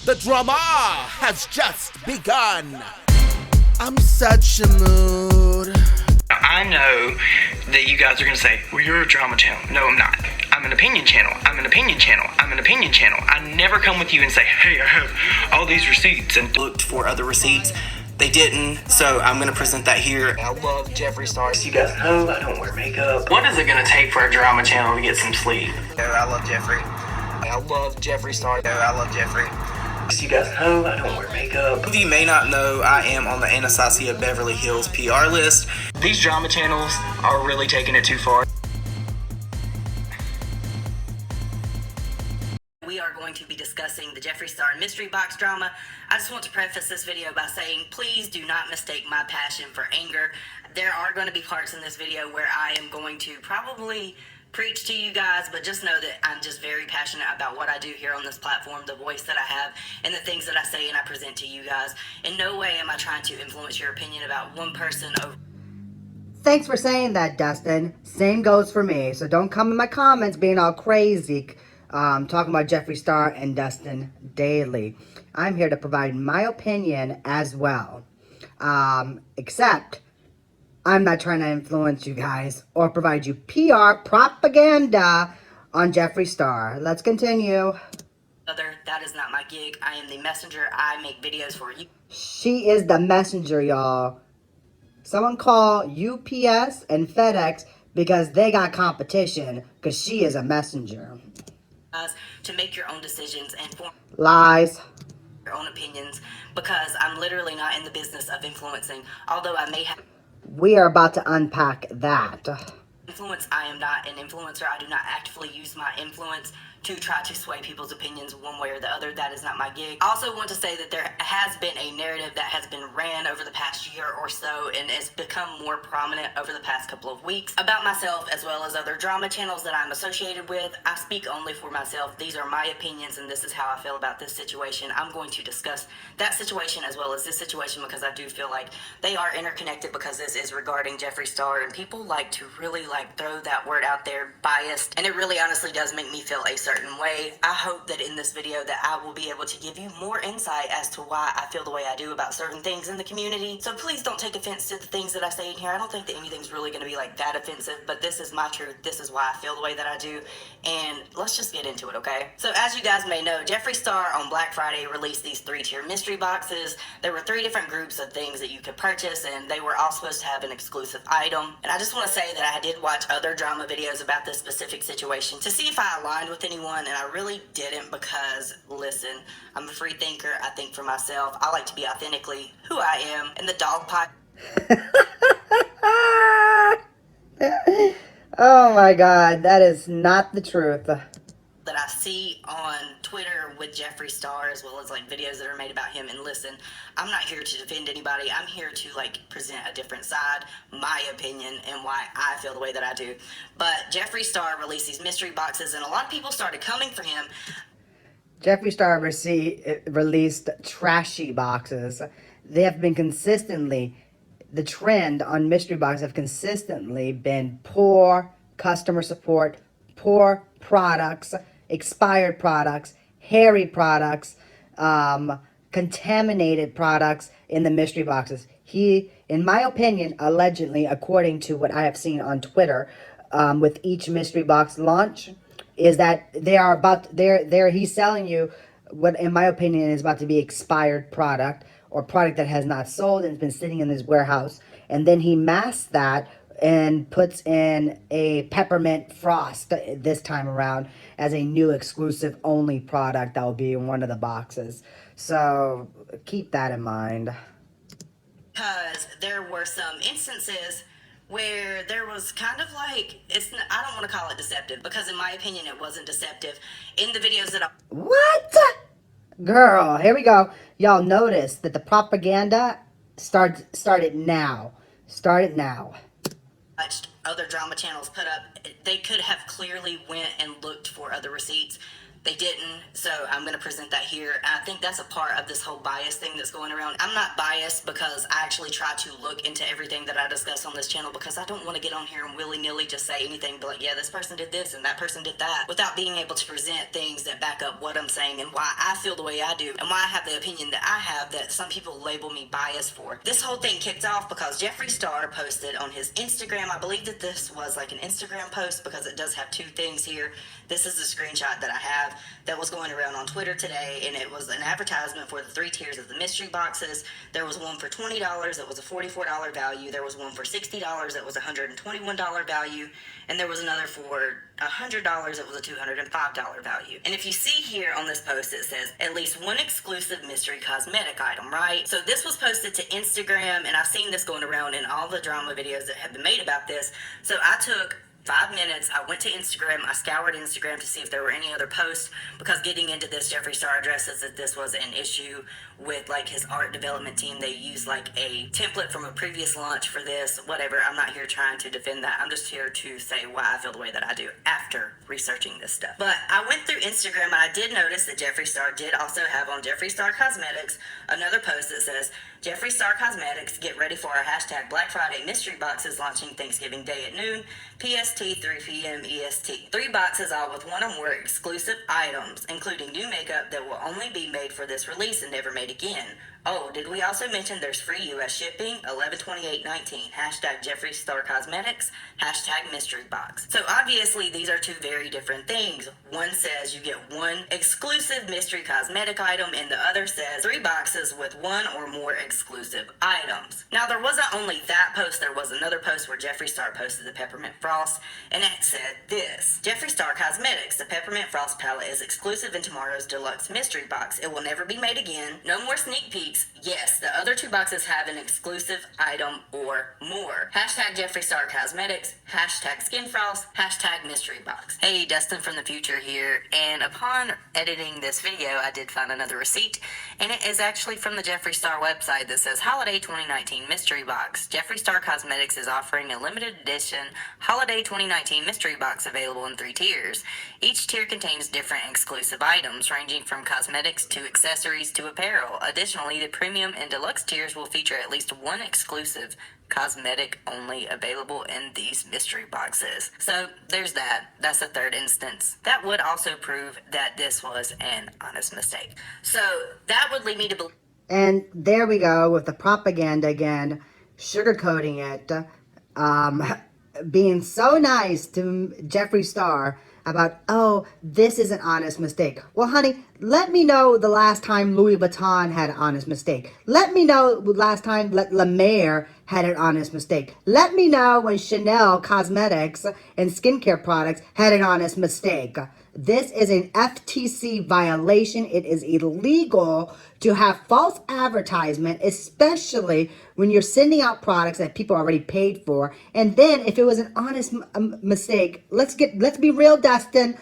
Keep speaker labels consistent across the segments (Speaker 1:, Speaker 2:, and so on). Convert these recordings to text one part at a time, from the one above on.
Speaker 1: The drama has just begun. I'm such a mood.
Speaker 2: I know that you guys are going to say, well, you're a drama channel. No, I'm not. I'm an opinion channel. I'm an opinion channel. I'm an opinion channel. I never come with you and say, hey, I have all these receipts and looked for other receipts. They didn't, so I'm going to present that here. I love Jeffree Star. You guys know I don't wear makeup. What is it going to take for a drama channel to get some sleep? I love Jeffree. I love Jeffree Star. I love Jeffree. You guys know I don't wear makeup. Some of you may not know I am on the Anastasia Beverly Hills PR list. These drama channels are really taking it too far.
Speaker 3: We are going to be discussing the Jeffree Star mystery box drama. I just want to preface this video by saying, please do not mistake my passion for anger. There are going to be parts in this video where I am going to probably preach to you guys, but just know that I'm just very passionate about what I do here on this platform, the voice that I have, and the things that I say and I present to you guys. In no way am I trying to influence your opinion about one person over.
Speaker 4: Thanks for saying that, Dustin. Same goes for me, so don't come in my comments being all crazy talking about Jeffree Star and Dustin Dailey. I'm here to provide my opinion as well, except I'm not trying to influence you guys or provide you PR propaganda on Jeffree Star. Let's continue.
Speaker 3: That is not my gig. I am the messenger. I make videos for you.
Speaker 4: She is the messenger, y'all. Someone call UPS and FedEx because they got competition, because she is a messenger.
Speaker 3: To make your own decisions and form
Speaker 4: Lies.
Speaker 3: your own opinions, because I'm literally not in the business of influencing, although I may have
Speaker 4: We are about to unpack that.
Speaker 3: influence. I am not an influencer. I do not actively use my influence to try to sway people's opinions one way or the other. That is not my gig. I also want to say that there has been a narrative that has been ran over the past year or so, and it's become more prominent over the past couple of weeks about myself as well as other drama channels that I'm associated with. I speak only for myself. These are my opinions, and this is how I feel about this situation. I'm going to discuss that situation as well as this situation because I do feel like they are interconnected, because this is regarding Jeffree Star, and people like to really throw that word out there, biased, and it really honestly does make me feel a certain way. I hope that in this video that I will be able to give you more insight as to why I feel the way I do about certain things in the community. So please don't take offense to the things that I say in here. I don't think that anything's really going to be that offensive, but this is my truth. This is why I feel the way that I do, and let's just get into it, okay? So as you guys may know, Jeffree Star on Black Friday released these 3-tier mystery boxes. There were 3 different groups of things that you could purchase, and they were all supposed to have an exclusive item. And I just want to say that I did watch other drama videos about this specific situation to see if I aligned with anyone, and I really didn't, because listen, I'm a free thinker. I think for myself. I like to be authentically who I am, and the dog pot.
Speaker 4: Oh my God, that is not the truth.
Speaker 3: That I see on Twitter with Jeffree Star, as well as videos that are made about him. And listen, I'm not here to defend anybody. I'm here to present a different side, my opinion, and why I feel the way that I do. But Jeffree Star released these mystery boxes, and a lot of people started coming for him.
Speaker 4: Jeffree Star released trashy boxes. They have been consistently, the trend on mystery boxes have consistently been poor customer support, poor products, expired products, hairy products, contaminated products in the mystery boxes. He, in my opinion, allegedly, according to what I have seen on Twitter, with each mystery box launch, is that he's selling you what, in my opinion, is about to be expired product, or product that has not sold and has been sitting in his warehouse. And then he masks that and puts in a peppermint frost this time around as a new exclusive only product that will be in one of the boxes. So keep that in mind.
Speaker 3: Because there were some instances where there was kind of I don't want to call it deceptive, because in my opinion it wasn't deceptive. In the videos that
Speaker 4: What? Girl, here we go. Y'all notice that the propaganda started now. Started now.
Speaker 3: watched other drama channels put up, they could have clearly went and looked for other receipts. They didn't, so I'm going to present that here. And I think that's a part of this whole bias thing that's going around. I'm not biased because I actually try to look into everything that I discuss on this channel, because I don't want to get on here and willy-nilly just say anything, but like, yeah, this person did this and that person did that, without being able to present things that back up what I'm saying and why I feel the way I do and why I have the opinion that I have that some people label me biased for. This whole thing kicked off because Jeffree Star posted on his Instagram, I believe that this was like an Instagram post because it does have two things here. This is the screenshot that I have that was going around on Twitter today, and it was an advertisement for the 3 tiers of the mystery boxes. There was one for $20 that was a $44 value. There was one for $60 that was a $121 value, and there was another for $100 that was a $205 value. And if you see here on this post, it says at least one exclusive mystery cosmetic item, right? So this was posted to Instagram, and I've seen this going around in all the drama videos that have been made about this. So I took 5 minutes, I went to Instagram, I scoured Instagram to see if there were any other posts, because getting into this, Jeffree Star addresses that this was an issue with like his art development team. They used like a template from a previous launch for this, whatever. I'm not here trying to defend that. I'm just here to say why I feel the way that I do after researching this stuff. But I went through Instagram and I did notice that Jeffree Star did also have on Jeffree Star Cosmetics another post that says, Jeffree Star Cosmetics, get ready for our hashtag Black Friday mystery boxes launching Thanksgiving Day at noon, PST, 3 p.m. EST. 3 boxes all with one or more exclusive items, including new makeup that will only be made for this release and never made again. Oh, did we also mention there's free U.S. shipping? 11/28/19. Hashtag Jeffree Star Cosmetics. Hashtag mystery box. So obviously these are two very different things. One says you get one exclusive mystery cosmetic item, and the other says 3 boxes with one or more exclusive items. Now there wasn't only that post, there was another post where Jeffree Star posted the peppermint frost, and it said this: Jeffree Star Cosmetics, the peppermint frost palette is exclusive in tomorrow's deluxe mystery box. It will never be made again. No more sneak peeks. Yes, the other 2 boxes have an exclusive item or more. Hashtag Jeffree Star Cosmetics. Hashtag Skin Frost. Hashtag Mystery Box. Hey, Dustin from the future here, and upon editing this video, I did find another receipt, and it is actually from the Jeffree Star website that says Holiday 2019 Mystery Box. Jeffree Star Cosmetics is offering a limited edition Holiday 2019 Mystery Box available in 3 tiers. Each tier contains different exclusive items, ranging from cosmetics to accessories to apparel. Additionally, the premium and deluxe tiers will feature at least one exclusive cosmetic only available in these mystery boxes. So there's that. That's the 3rd instance. That would also prove that this was an honest mistake. So that would lead me to believe.
Speaker 4: And there we go with the propaganda again, sugarcoating it, being so nice to Jeffree Star about, oh, this is an honest mistake. Well, honey, let me know the last time Louis Vuitton had an honest mistake. Let me know the last time La Mer had an honest mistake. Let me know when Chanel cosmetics and skincare products had an honest mistake. This is an FTC violation. It is illegal to have false advertisement, especially when you're sending out products that people already paid for. And then if it was an honest mistake, let's be real, Dustin.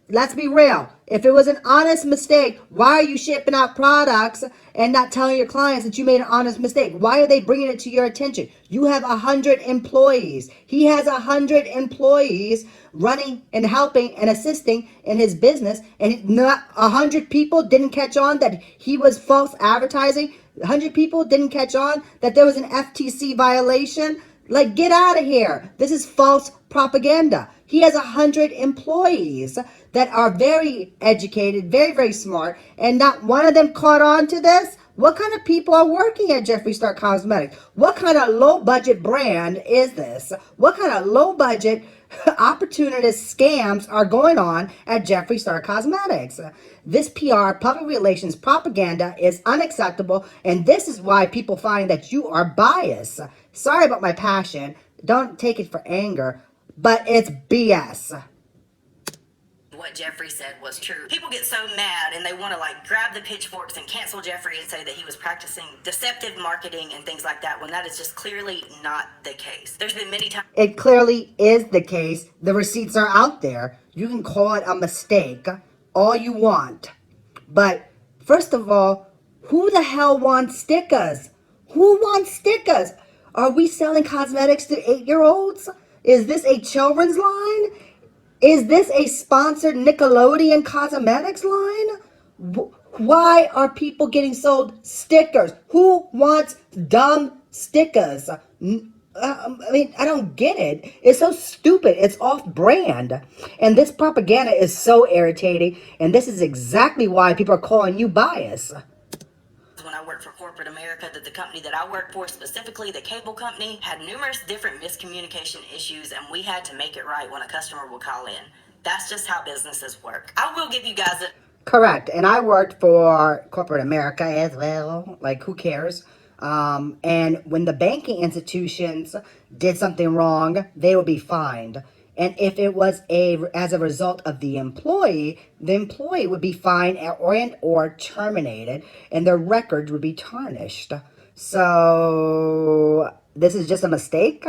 Speaker 4: Let's be real. If it was an honest mistake, why are you shipping out products and not telling your clients that you made an honest mistake? Why are they bringing it to your attention? You have 100 employees. He has 100 employees running and helping and assisting in his business, and not 100 people didn't catch on that he was false advertising. 100 people didn't catch on that there was an FTC violation. Like, get out of here. This is false propaganda. He has 100 employees that are very educated, very, very smart, and not one of them caught on to this. What kind of people are working at Jeffree Star Cosmetics? What kind of low-budget brand is this? What kind of low-budget opportunist scams are going on at Jeffree Star Cosmetics? This PR, public relations propaganda is unacceptable, and this is why people find that you are biased. Sorry about my passion. Don't take it for anger, but it's BS.
Speaker 3: What Jeffree said was true. People get so mad and they want to like grab the pitchforks and cancel Jeffree and say that he was practicing deceptive marketing and things like that, when that is just clearly not the case. There's been many times.
Speaker 4: It clearly is the case. The receipts are out there. You can call it a mistake all you want. But first of all, who the hell wants stickers? Who wants stickers? Are we selling cosmetics to 8-year-olds? Is this a children's line? Is this a sponsored Nickelodeon cosmetics line? Why are people getting sold stickers? Who wants dumb stickers? I mean, I don't get it. It's so stupid. It's off brand. And this propaganda is so irritating. And this is exactly why people are calling you biased.
Speaker 3: When I worked for corporate America, that the company that I worked for, specifically the cable company, had numerous different miscommunication issues, and we had to make it right when a customer would call in. That's just how businesses work. I will give you guys a...
Speaker 4: Correct. And I worked for corporate America as well. Like, who cares? And when the banking institutions did something wrong, they would be fined. And if it was as a result of the employee would be fined or terminated, and their records would be tarnished. So this is just a mistake.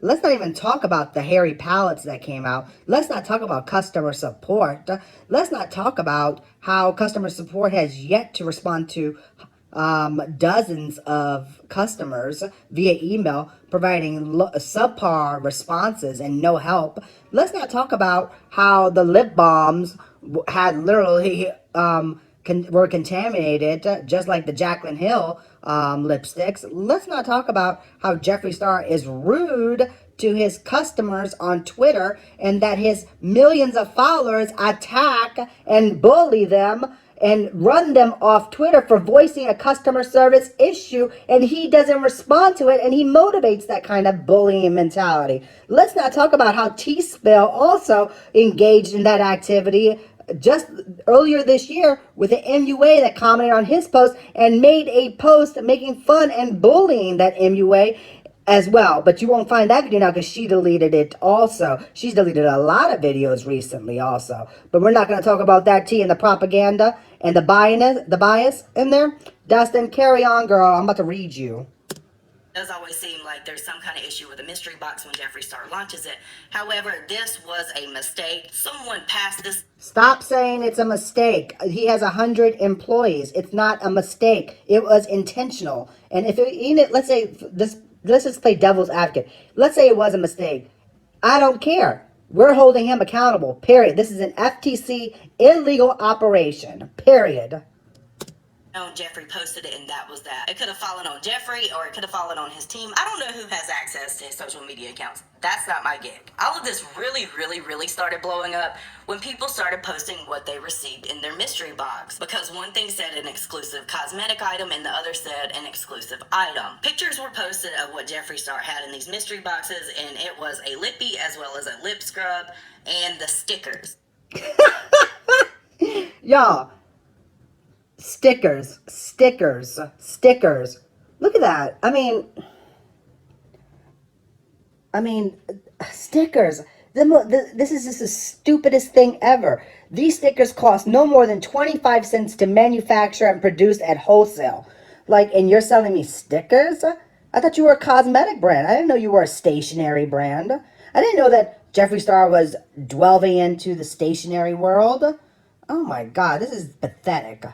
Speaker 4: Let's not even talk about the hairy palettes that came out. Let's not talk about customer support. Let's not talk about how customer support has yet to respond to dozens of customers via email providing subpar responses and no help. Let's not talk about how the lip balms had literally were contaminated, just like the Jaclyn Hill lipsticks. Let's not talk about how Jeffree Star is rude to his customers on Twitter and that his millions of followers attack and bully them and run them off Twitter for voicing a customer service issue, and he doesn't respond to it, and he motivates that kind of bullying mentality. Let's not talk about how T-Spill also engaged in that activity just earlier this year with an MUA that commented on his post and made a post making fun and bullying that MUA as well. But you won't find that video now because she deleted it also. She's deleted a lot of videos recently also. But we're not going to talk about that tea and the propaganda and the bias in there. Dustin, carry on, girl. I'm about to read you.
Speaker 3: It does always seem like there's some kind of issue with a mystery box when Jeffree Star launches it. However, this was a mistake. Someone passed this.
Speaker 4: Stop saying it's a mistake. He has 100 employees. It's not a mistake. It was intentional. And if it, even let's say this, let's just play devil's advocate. Let's say it was a mistake. I don't care. We're holding him accountable. Period. This is an FTC illegal operation. Period.
Speaker 3: Jeffree posted it, and that was that. It could have fallen on Jeffree, or it could have fallen on his team. I don't know who has access to his social media accounts. That's not my gig. All of this really started blowing up when people started posting what they received in their mystery box. Because one thing said an exclusive cosmetic item, and the other said an exclusive item. Pictures were posted of what Jeffree Star had in these mystery boxes, and it was a lippy as well as a lip scrub and the stickers.
Speaker 4: Y'all. Stickers. Look at that. I mean, stickers. This is just the stupidest thing ever. These stickers cost no more than 25 cents to manufacture and produce at wholesale. Like, and you're selling me stickers? I thought you were a cosmetic brand. I didn't know you were a stationery brand. I didn't know that Jeffree Star was delving into the stationery world. Oh my God, this is pathetic.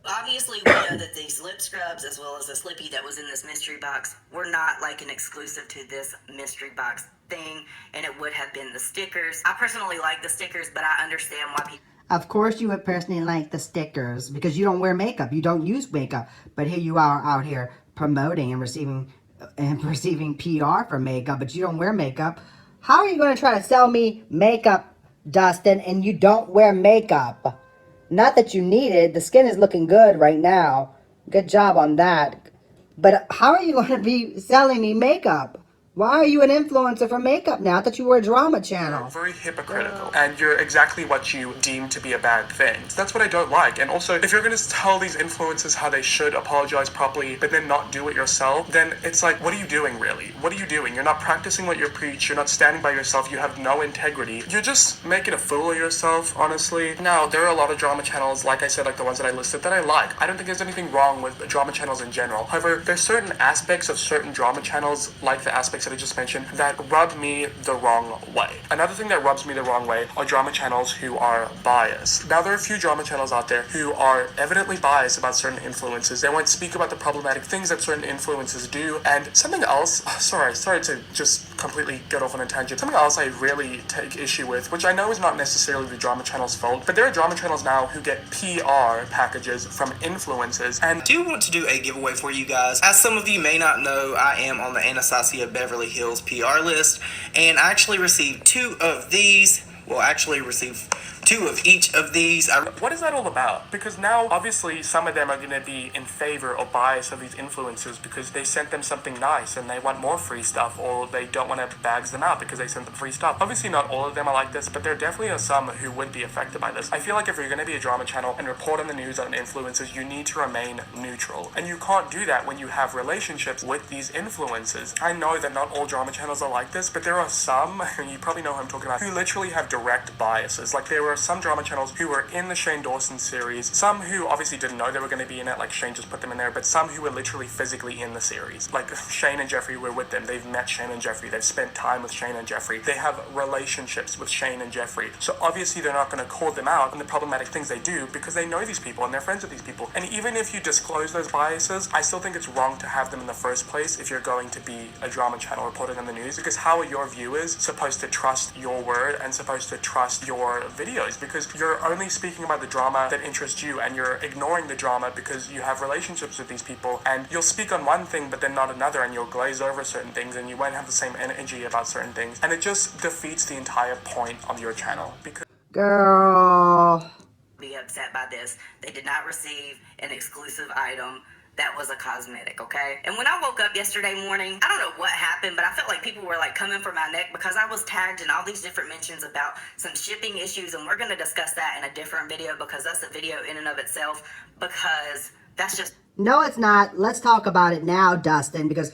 Speaker 3: Obviously, we know that these lip scrubs, as well as this lippy that was in this mystery box, were not like an exclusive to this mystery box thing, and it would have been the stickers. I personally like the stickers, but I understand why people...
Speaker 4: Of course you would personally like the stickers, because you don't wear makeup. You don't use makeup. But here you are out here promoting and receiving PR for makeup, but you don't wear makeup. How are you going to try to sell me makeup, Dustin, and you don't wear makeup? Not that you need it. The skin is looking good right now. Good job on that. But how are you going to be selling me makeup? Why are you an influencer for makeup now? I thought you were a drama channel.
Speaker 5: You're very hypocritical, and you're exactly what you deem to be a bad thing. So that's what I don't like. And also, if you're going to tell these influencers how they should apologize properly, but then not do it yourself, then it's like, what are you doing really? What are you doing? You're not practicing what you preach. You're not standing by yourself. You have no integrity. You're just making a fool of yourself, honestly. Now, there are a lot of drama channels, like I said, like the ones that I listed, that I like. I don't think there's anything wrong with drama channels in general. However, there's certain aspects of certain drama channels, like the aspects that I just mentioned, that rub me the wrong way. Another thing that rubs me the wrong way are drama channels who are biased. Now, there are a few drama channels out there who are evidently biased about certain influences. They won't speak about the problematic things that certain influences do. And something else, sorry to just completely get off on a tangent. Something else I really take issue with, which I know is not necessarily the drama channel's fault, but there are drama channels now who get PR packages from influencers. And
Speaker 2: I do want to do a giveaway for you guys. As some of you may not know, I am on the Anastasia Beverly Hills PR list, and I actually received 2 of these. Well, actually received 2 of each of these.
Speaker 5: What is that all about? Because now, obviously, some of them are going to be in favor or bias of these influencers because they sent them something nice and they want more free stuff, or they don't want to bags them out because they sent them free stuff. Obviously, not all of them are like this, but there definitely are some who would be affected by this. I feel like if you're going to be a drama channel and report on the news on influencers, you need to remain neutral. And you can't do that when you have relationships with these influencers. I know that not all drama channels are like this, but there are some, and you probably know who I'm talking about, who literally have direct biases. Like, there were some drama channels who were in the Shane Dawson series, some who obviously didn't know they were going to be in it, like Shane just put them in there, but some who were literally physically in the series. Like, Shane and Jeffree were with them. They've met Shane and Jeffree. They've spent time with Shane and Jeffree. They have relationships with Shane and Jeffree. So obviously they're not going to call them out on the problematic things they do because they know these people and they're friends with these people. And even if you disclose those biases, I still think it's wrong to have them in the first place if you're going to be a drama channel reporting on the news, because how are your viewers supposed to trust your word and supposed to trust your videos? Because you're only speaking about the drama that interests you and you're ignoring the drama because you have relationships with these people, and you'll speak on one thing but then not another, and you'll glaze over certain things and you won't have the same energy about certain things, and it just defeats the entire point of your channel. Because
Speaker 4: Girl.
Speaker 3: Be upset by this. They did not receive an exclusive item that was a cosmetic, okay? And when I woke up yesterday morning, I don't know what happened, but I felt like people were like coming for my neck because I was tagged in all these different mentions about some shipping issues, and we're gonna discuss that in a different video because that's a video in and of itself, because that's just...
Speaker 4: No, it's not. Let's talk about it now, Dustin, because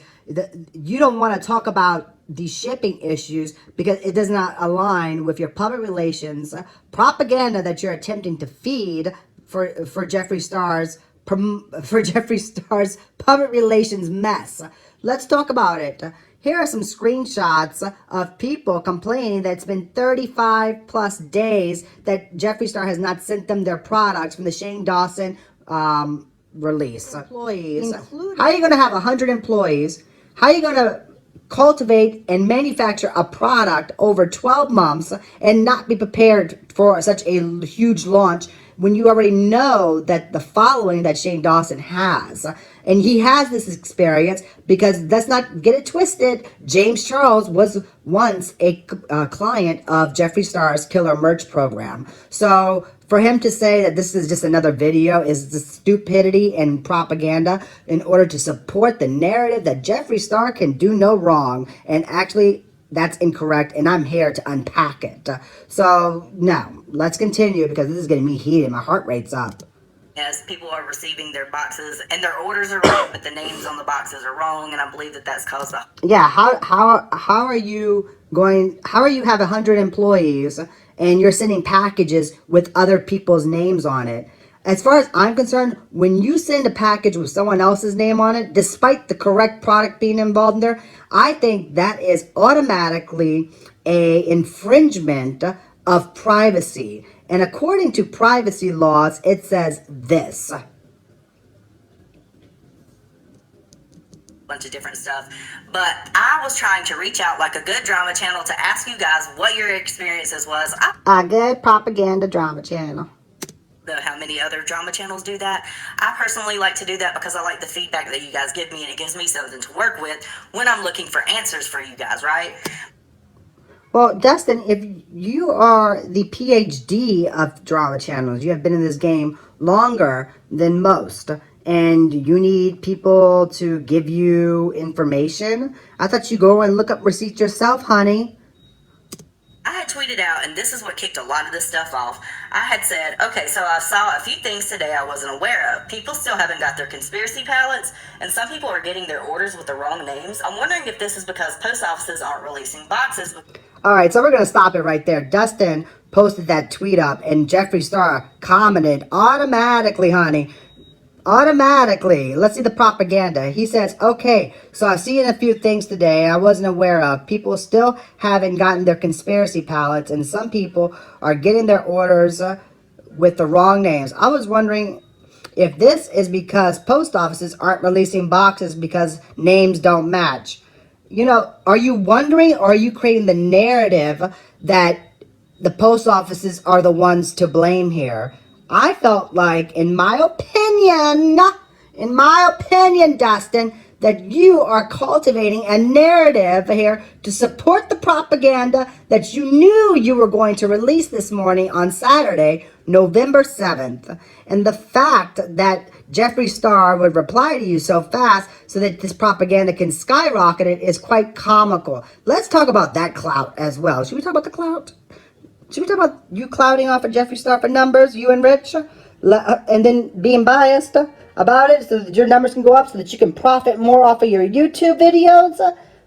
Speaker 4: you don't want to talk about the shipping issues because it does not align with your public relations propaganda that you're attempting to feed for Jeffree Star's public relations mess. Let's talk about it. Here are some screenshots of people complaining that it's been 35 plus days that Jeffree Star has not sent them their products from the Shane Dawson release. Employees. How are you going to have 100 employees? How are you going to cultivate and manufacture a product over 12 months and not be prepared for such a huge launch when you already know that the following that Shane Dawson has? And he has this experience because, let's not get it twisted, James Charles was once a client of Jeffree Star's Killer Merch program. So for him to say that this is just another video is the stupidity and propaganda in order to support the narrative that Jeffree Star can do no wrong. And actually, that's incorrect, and I'm here to unpack it. So, no, let's continue because this is getting me heated. My heart rate's up.
Speaker 3: Yes, people are receiving their boxes and their orders are right, but the names on the boxes are wrong, and I believe that that's caused a...
Speaker 4: Yeah, how are you have 100 employees and you're sending packages with other people's names on it? As far as I'm concerned, when you send a package with someone else's name on it, despite the correct product being involved in there, I think that is automatically a infringement of privacy. And according to privacy laws, it says this.
Speaker 3: Bunch of different stuff, but I was trying to reach out like a good drama channel to ask you guys what your experiences was.
Speaker 4: A good propaganda drama channel.
Speaker 3: How many other drama channels do that? I personally like to do that because I like the feedback that you guys give me, and it gives me something to work with when I'm looking for answers for you guys, right?
Speaker 4: Well, Dustin, if you are the PhD of drama channels, you have been in this game longer than most, and you need people to give you information, I thought you go and look up receipts yourself, honey.
Speaker 3: I had tweeted out, and this is what kicked a lot of this stuff off. I had said, okay, so I saw a few things today I wasn't aware of. People still haven't got their conspiracy pallets, and some people are getting their orders with the wrong names. I'm wondering if this is because post offices aren't releasing boxes.
Speaker 4: All right, so we're going to stop it right there. Dustin posted that tweet up, and Jeffree Star commented automatically, honey. Automatically. Let's see the propaganda. He says, okay, so I've seen a few things today I wasn't aware of. People still haven't gotten their conspiracy pallets, and some people are getting their orders with the wrong names. I was wondering if this is because post offices aren't releasing boxes because names don't match. you know, are you wondering, or are you creating the narrative that the post offices are the ones to blame here? I felt like, in my opinion, Dustin, that you are cultivating a narrative here to support the propaganda that you knew you were going to release this morning on Saturday, November 7th. And the fact that Jeffree Star would reply to you so fast so that this propaganda can skyrocket it is quite comical. Let's talk about that clout as well. Should we talk about the clout? Should we talk about you clouding off of Jeffree Star for numbers, you and Rich, and then being biased about it so that your numbers can go up so that you can profit more off of your YouTube videos?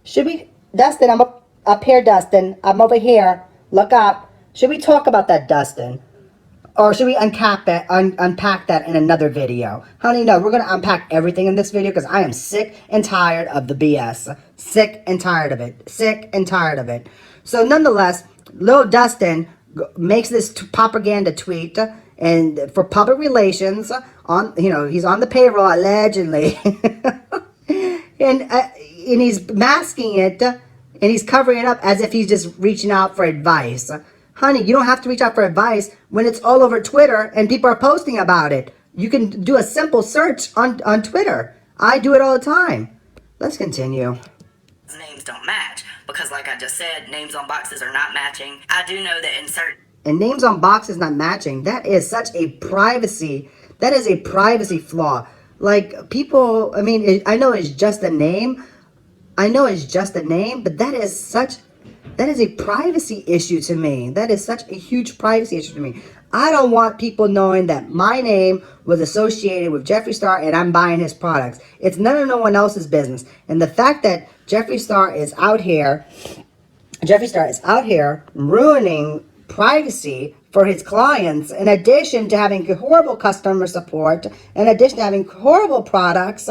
Speaker 4: Should we, Dustin, I'm up here, Dustin. I'm over here. Look up. Should we talk about that, Dustin? Or should we unpack that in another video? Honey, no, we're going to unpack everything in this video because I am sick and tired of the BS. Sick and tired of it. Sick and tired of it. So nonetheless, Lil Dustin makes this propaganda tweet and for public relations on, you know, he's on the payroll allegedly. and he's masking it and he's covering it up as if he's just reaching out for advice. Honey, you don't have to reach out for advice when it's all over Twitter and people are posting about it. You can do a simple search on Twitter. I do it all the time. Let's continue.
Speaker 3: Names don't match because, like I just said, names on boxes are not matching. I do know that in certain...
Speaker 4: And names on boxes not matching. That is such a privacy. That is a privacy flaw. Like, people, I mean, I know it's just a name. I know it's just a name, but that is a privacy issue to me. That is such a huge privacy issue to me. I don't want people knowing that my name was associated with Jeffree Star and I'm buying his products. It's none of no one else's business. And the fact that Jeffree Star is out here ruining privacy for his clients, in addition to having horrible customer support, in addition to having horrible products,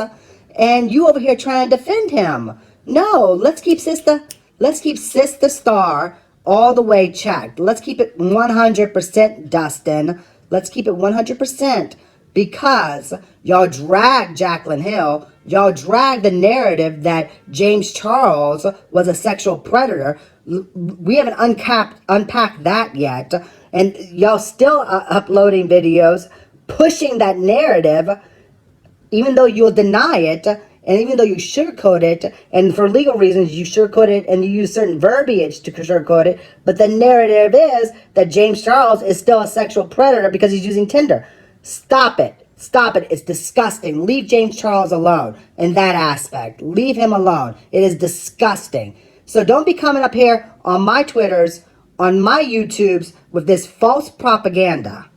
Speaker 4: and you over here trying to defend him. No, let's keep Sister Star all the way checked. Let's keep it 100%, Dustin. Let's keep it 100%, because y'all drag Jaclyn Hill. Y'all drag the narrative that James Charles was a sexual predator. We haven't unpacked that yet. And y'all still uploading videos pushing that narrative, even though you'll deny it. And even though you sugarcoat it, and for legal reasons you sugarcoat it and you use certain verbiage to sugarcoat it, but the narrative is that James Charles is still a sexual predator because he's using Tinder. Stop it. Stop it. It's disgusting. Leave James Charles alone in that aspect. Leave him alone. It is disgusting. So don't be coming up here on my Twitters, on my YouTubes with this false propaganda.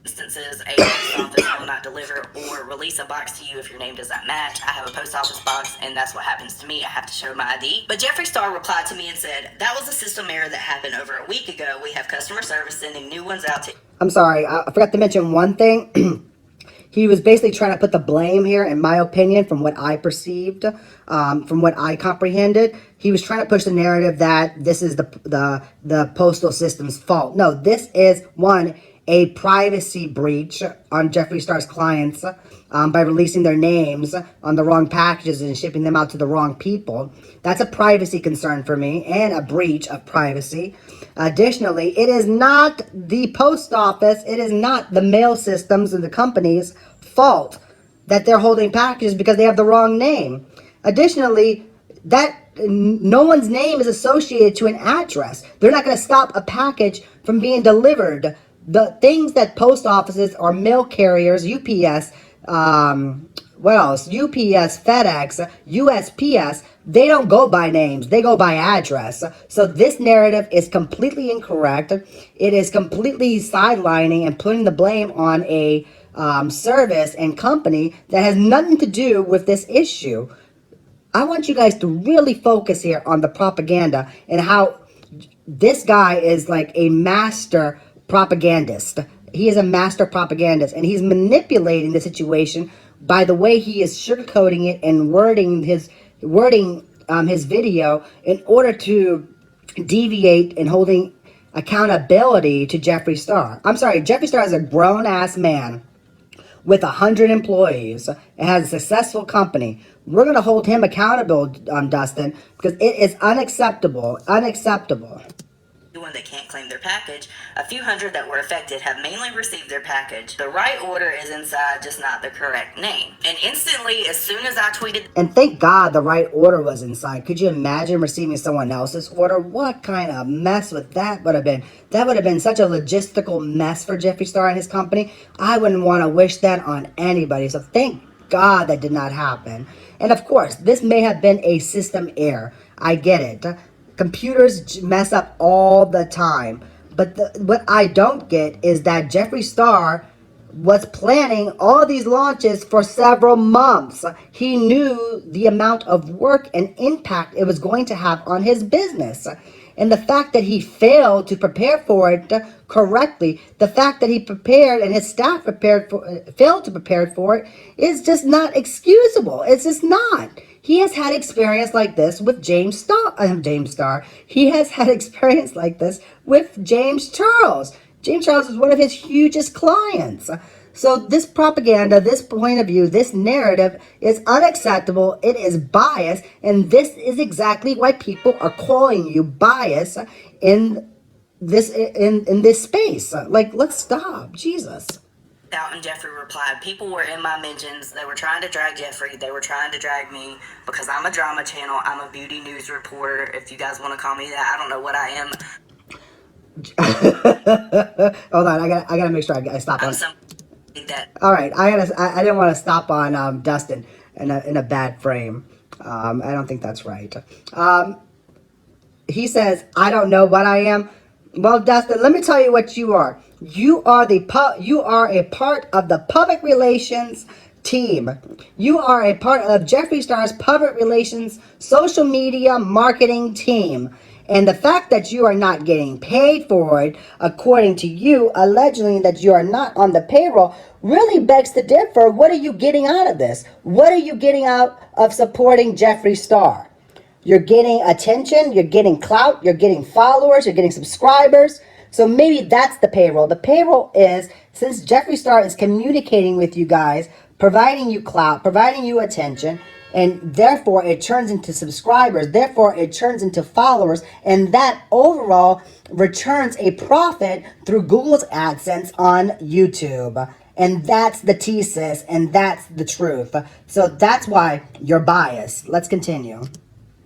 Speaker 3: Instances, a post office will not deliver or release a box to you if your name does not match. I have a post office box, and that's what happens to me. I have to show my ID. But Jeffree Star replied to me and said, that was a system error that happened over a week ago. We have customer service sending new ones out to...
Speaker 4: I'm sorry, I forgot to mention one thing. He was basically trying to put the blame here, in my opinion, from what I perceived, from what I comprehended. He was trying to push the narrative that this is the postal system's fault. No, this is, a privacy breach on Jeffree Star's clients by releasing their names on the wrong packages and shipping them out to the wrong people. That's a privacy concern for me and a breach of privacy. Additionally, it is not the post office, it is not the mail systems and the company's fault that they're holding packages because they have the wrong name. Additionally, that no one's name is associated to an address. They're not going to stop a package from being delivered. The things that post offices or mail carriers, UPS, what else? UPS, FedEx, USPS, they don't go by names. They go by address. So this narrative is completely incorrect. It is completely sidelining and putting the blame on a service and company that has nothing to do with this issue. I want you guys to really focus here on the propaganda and how this guy is like a master propagandist. He is a master propagandist, and he's manipulating the situation by the way he is sugarcoating it and wording his video in order to deviate and holding accountability to Jeffree Star. I'm sorry, Jeffree Star is a grown-ass man with 100 employees and has a successful company. We're going to hold him accountable, Dustin, because it is unacceptable. Unacceptable.
Speaker 3: When they can't claim their package, a few hundred that were affected have mainly received their package. The right order is inside, just not the correct name. And instantly, as soon as I tweeted...
Speaker 4: And thank God the right order was inside. Could you imagine receiving someone else's order? What kind of mess would that would have been? That would have been such a logistical mess for Jeffree Star and his company. I wouldn't want to wish that on anybody. So thank God that did not happen. And of course, this may have been a system error. I get it. Computers mess up all the time. But what I don't get is that Jeffree Star was planning all these launches for several months. He knew the amount of work and impact it was going to have on his business. And the fact that he failed to prepare for it correctly, the fact that he prepared and his staff failed to prepare for it is just not excusable. It's just not. He has had experience like this with James Star. He has had experience like this with James Charles. James Charles is one of his hugest clients. So this propaganda, this point of view, this narrative is unacceptable. It is biased, and this is exactly why people are calling you biased in this space. Like, let's stop. Jesus.
Speaker 3: Out and Jeffree replied, people were in my mentions. They were trying to drag Jeffree. They were trying to drag me because I'm a drama channel. I'm a beauty news reporter. If you guys want to call me that, I don't know what I am.
Speaker 4: Hold on, I gotta make sure I stop on. All right, I didn't want to stop on Dustin in a bad frame. I don't think that's right. He says, I don't know what I am. Well, Dustin, let me tell you what you are. You are a part of the public relations team. You are a part of Jeffree Star's public relations social media marketing team. And the fact that you are not getting paid for it, according to you, allegedly that you are not on the payroll, really begs to differ. What are you getting out of this? What are you getting out of supporting Jeffree Star? You're getting attention, you're getting clout, you're getting followers, you're getting subscribers. So maybe that's the payroll. The payroll is, since Jeffree Star is communicating with you guys, providing you clout, providing you attention, and therefore it turns into subscribers, therefore it turns into followers, and that overall returns a profit through Google's AdSense on YouTube. And that's the thesis, and that's the truth. So that's why you're biased. Let's continue.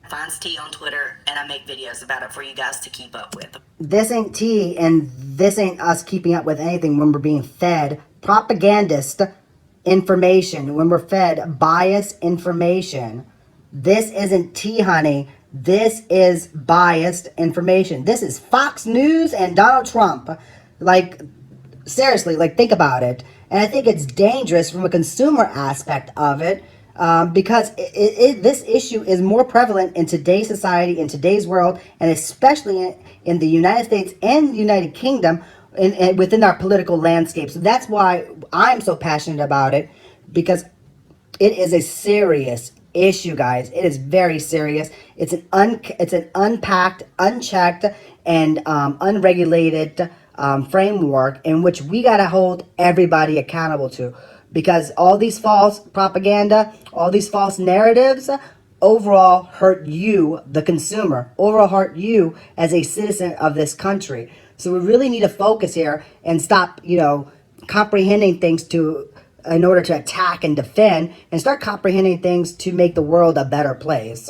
Speaker 3: Finds tea on Twitter, and I make videos about it for you guys to keep up with.
Speaker 4: This ain't tea, and this ain't us keeping up with anything when we're being fed propagandist information, when we're fed biased information. This isn't tea, honey. This is biased information. This is Fox News and Donald Trump. Like, seriously, like, think about it. And I think it's dangerous from a consumer aspect of it. Because this issue is more prevalent in today's society, in today's world, and especially in the United States and the United Kingdom, and within our political landscape. So that's why I'm so passionate about it, because it is a serious issue, guys. It is very serious. It's an unpacked, unchecked, and unregulated framework in which we gotta hold everybody accountable to. Because all these false propaganda, all these false narratives, overall hurt you, the consumer, overall hurt you as a citizen of this country. So we really need to focus here and stop, comprehending things in order to attack and defend, and start comprehending things to make the world a better place.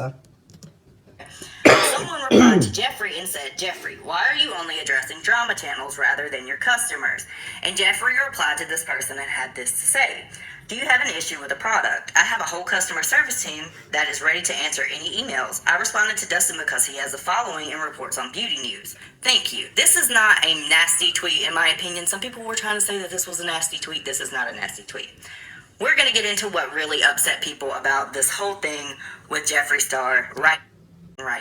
Speaker 3: Someone replied to Jeffree and said, Jeffree, why are you only addressing drama channels rather than your customers? And Jeffree replied to this person and had this to say. Do you have an issue with a product? I have a whole customer service team that is ready to answer any emails. I responded to Dustin because he has a following and reports on beauty news. Thank you. This is not a nasty tweet, in my opinion. Some people were trying to say that this was a nasty tweet. This is not a nasty tweet. We're going to get into what really upset people about this whole thing with Jeffree Star right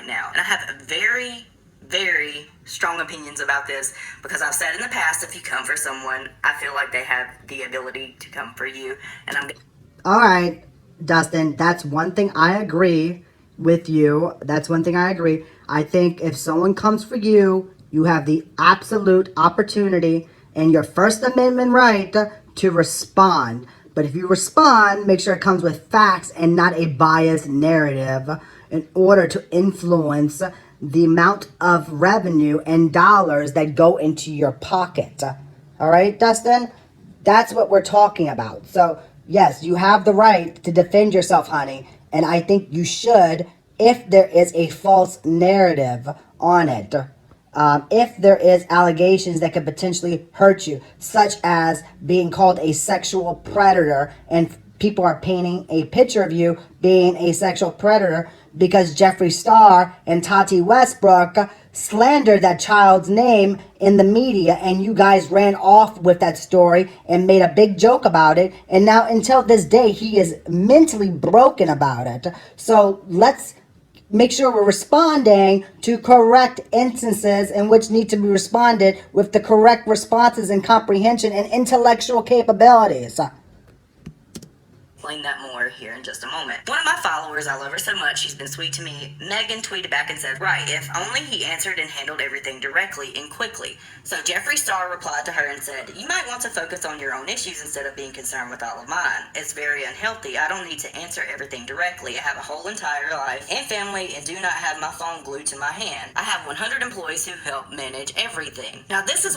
Speaker 3: now. And I have very, very strong opinions about this because I've said in the past, if you come for someone, I feel like they have the ability to come for you. And
Speaker 4: all right, Dustin, that's one thing I agree with you. That's one thing I agree. I think if someone comes for you, you have the absolute opportunity and your First Amendment right to respond. But if you respond, make sure it comes with facts and not a biased narrative in order to influence the amount of revenue and dollars that go into your pocket. All right, Dustin? That's what we're talking about. So, yes, you have the right to defend yourself, honey. And I think you should if there is a false narrative on it. If there is allegations that could potentially hurt you, such as being called a sexual predator, and people are painting a picture of you being a sexual predator because Jeffree Star and Tati Westbrook slandered that child's name in the media, and you guys ran off with that story and made a big joke about it, and now until this day he is mentally broken about it. So let's make sure we're responding to correct instances in which need to be responded with the correct responses and comprehension and intellectual capabilities.
Speaker 3: Explain that more here in just a moment. One of my followers, I love her so much, she's been sweet to me. Megan tweeted back and said, right, if only he answered and handled everything directly and quickly. So Jeffree Star replied to her and said, you might want to focus on your own issues instead of being concerned with all of mine. It's very unhealthy. I don't need to answer everything directly. I have a whole entire life and family and do not have my phone glued to my hand. I have 100 employees who help manage everything. Now this is...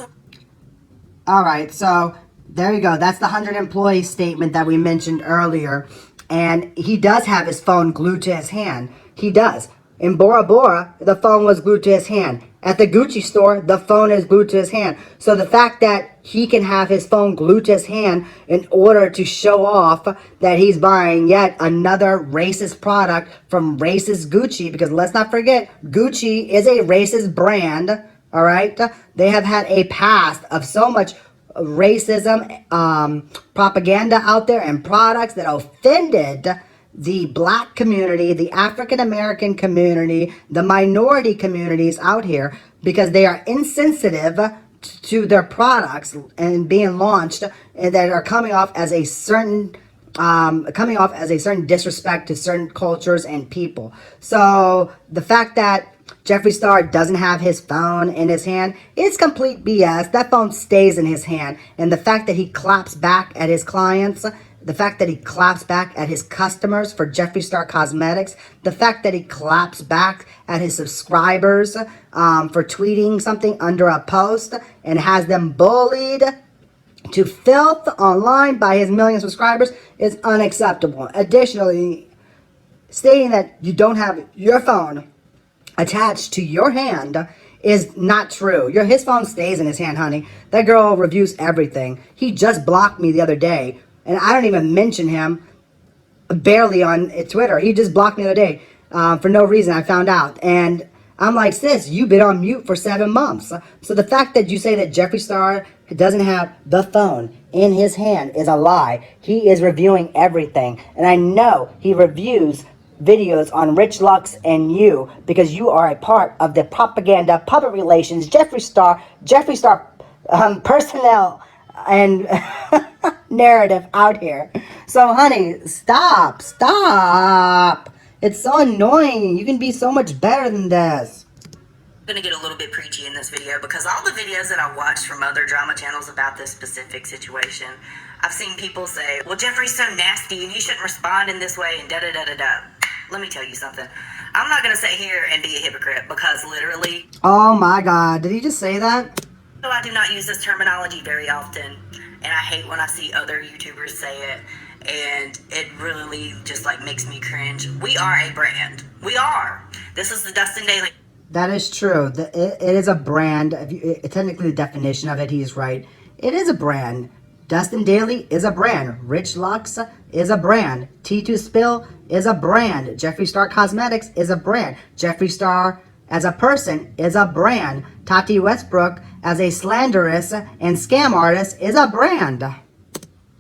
Speaker 4: All right, so there you go. That's the 100 employee statement that we mentioned earlier. And he does have his phone glued to his hand. He does. In Bora Bora, the phone was glued to his hand. At the Gucci store, the phone is glued to his hand. So the fact that he can have his phone glued to his hand in order to show off that he's buying yet another racist product from racist Gucci, because let's not forget, Gucci is a racist brand, all right? They have had a past of so much racism, propaganda out there and products that offended the black community, the African American community, the minority communities out here, because they are insensitive to their products and being launched, and that are coming off as a certain disrespect to certain cultures and people. So the fact that Jeffree Star doesn't have his phone in his hand, it's complete BS. That phone stays in his hand. And the fact that he claps back at his clients, the fact that he claps back at his customers for Jeffree Star Cosmetics, the fact that he claps back at his subscribers for tweeting something under a post and has them bullied to filth online by his million subscribers is unacceptable. Additionally, stating that you don't have your phone attached to your hand is not true. His phone stays in his hand, honey. That girl reviews everything. He just blocked me the other day, and I don't even mention him barely on Twitter. He just blocked me the other day for no reason. I found out, and I'm like, sis, you've been on mute for 7 months. So the fact that you say that Jeffree Star doesn't have the phone in his hand is a lie. He is reviewing everything, and I know he reviews videos on Rich Lux and you, because you are a part of the propaganda, public relations, Jeffree Star personnel and narrative out here. So honey, stop. It's so annoying. You can be so much better than this.
Speaker 3: I'm gonna get a little bit preachy in this video because all the videos that I watched from other drama channels about this specific situation, I've seen people say, well, Jeffree's so nasty and he shouldn't respond in this way and da-da-da-da-da. Let me tell you something. I'm not going to sit here and be a hypocrite because literally...
Speaker 4: Oh my God, did he just say that?
Speaker 3: So I do not use this terminology very often, and I hate when I see other YouTubers say it, and it really just like makes me cringe. We are a brand. We are. This is the Dustin Dailey.
Speaker 4: That is true. It is a brand. Technically, the definition of it, he's right. It is a brand. Dustin Dailey is a brand. Rich Lux is a brand. T2 Spill is a brand. Jeffree Star Cosmetics is a brand. Jeffree Star as a person is a brand. Tati Westbrook as a slanderous and scam artist is a brand.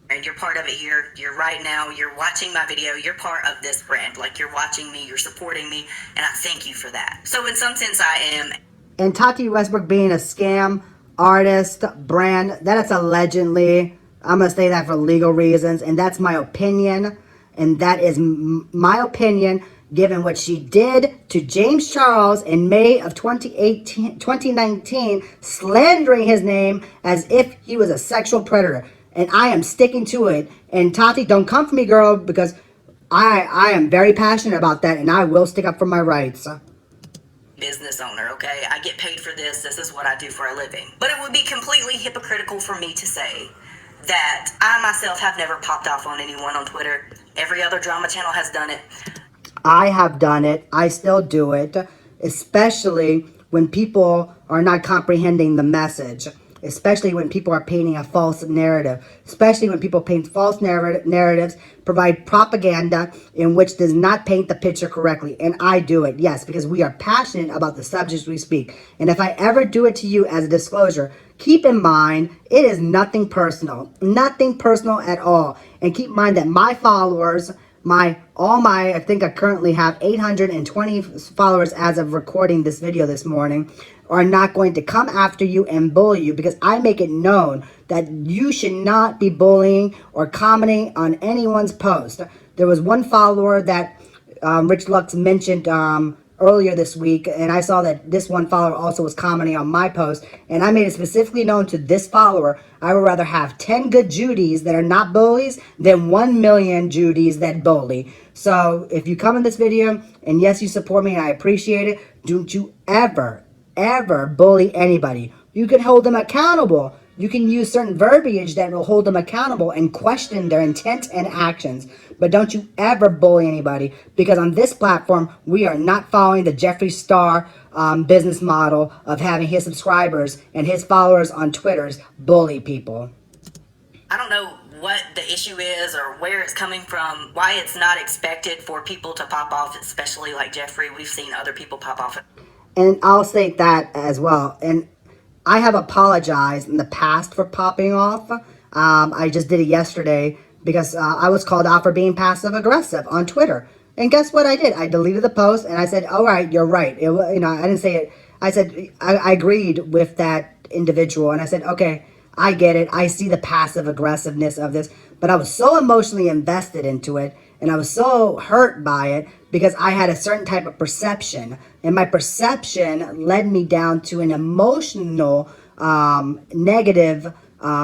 Speaker 3: And you're part of it here. You're right now. You're watching my video. You're part of this brand. Like, you're watching me. You're supporting me. And I thank you for that. So in some sense, I am.
Speaker 4: And Tati Westbrook being a scam artist brand, that is allegedly, I'm going to say that for legal reasons, and that's my opinion, and that is my opinion, given what she did to James Charles in May of 2019, slandering his name as if he was a sexual predator. And I am sticking to it. And Tati, don't come for me, girl, because I am very passionate about that, and I will stick up for my rights.
Speaker 3: Business owner, okay? I get paid for this. This is what I do for a living. But it would be completely hypocritical for me to say that I myself have never popped off on anyone on Twitter. Every other drama channel has done it.
Speaker 4: I have done it. I still do it, especially when people are not comprehending the message, especially when people are painting a false narrative, especially when people paint false narratives, provide propaganda in which does not paint the picture correctly. And I do it, yes, because we are passionate about the subjects we speak. And if I ever do it to you as a disclosure, keep in mind, it is nothing personal at all. And keep in mind that my followers, I think I currently have 820 followers as of recording this video this morning, are not going to come after you and bully you, because I make it known that you should not be bullying or commenting on anyone's post. There was one follower that Rich Lux mentioned earlier this week, and I saw that this one follower also was commenting on my post, and I made it specifically known to this follower, I would rather have 10 good Judys that are not bullies than 1 million Judys that bully. So if you come in this video, and yes, you support me and I appreciate it, don't you ever bully anybody. You can hold them accountable. You can use certain verbiage that will hold them accountable and question their intent and actions. But don't you ever bully anybody, because on this platform, we are not following the Jeffree Star business model of having his subscribers and his followers on Twitters bully people.
Speaker 3: I don't know what the issue is or where it's coming from, why it's not expected for people to pop off, especially like Jeffree. We've seen other people pop off.
Speaker 4: And I'll say that as well. And I have apologized in the past for popping off. I just did it yesterday because I was called out for being passive aggressive on Twitter. And guess what I did? I deleted the post and I said, all right, you're right. I didn't say it. I said, I agreed with that individual. And I said, okay, I get it. I see the passive aggressiveness of this. But I was so emotionally invested into it. And I was so hurt by it because I had a certain type of perception. And my perception led me down to an emotional, negative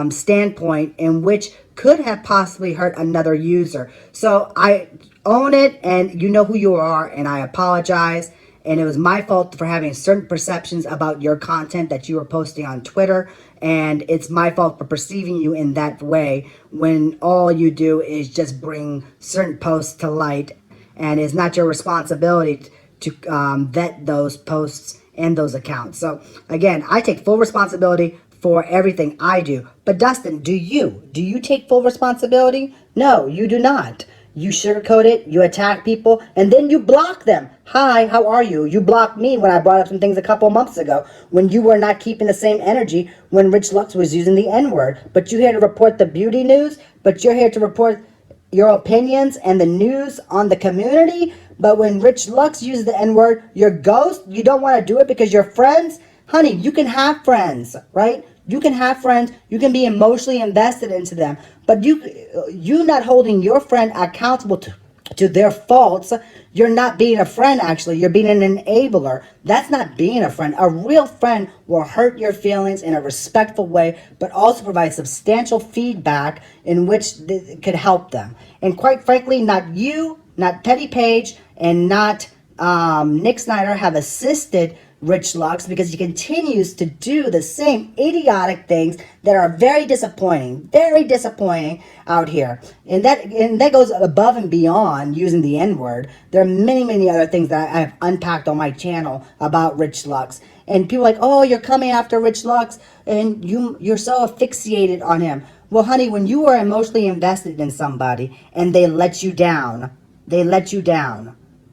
Speaker 4: standpoint in which could have possibly hurt another user. So I own it, and you know who you are, and I apologize. And it was my fault for having certain perceptions about your content that you were posting on Twitter. And it's my fault for perceiving you in that way when all you do is just bring certain posts to light. And it's not your responsibility to vet those posts and those accounts. So again, I take full responsibility for everything I do. But Dustin, do you take full responsibility? No, you do not. You sugarcoat it, you attack people, and then you block them. Hi, how are you? You blocked me when I brought up some things a couple months ago when you were not keeping the same energy when Rich Lux was using the N-word. But you're here to report the beauty news, but you're here to report your opinions and the news on the community. But when Rich Lux uses the N-word, you're ghost. You don't want to do it because you're friends. Honey, you can have friends, right? You can have friends. You can be emotionally invested into them. But you not holding your friend accountable to their faults, you're not being a friend, actually. You're being an enabler. That's not being a friend. A real friend will hurt your feelings in a respectful way, but also provide substantial feedback in which could help them. And quite frankly, not you, not Petty Page, and not Nick Snyder have assisted Rich Lux because he continues to do the same idiotic things that are very disappointing out here. And that goes above and beyond using the N-word. There are many, many other things that I have unpacked on my channel about Rich Lux. And people are like, oh, you're coming after Rich Lux and you're so asphyxiated on him. Well, honey, when you are emotionally invested in somebody and they let you down.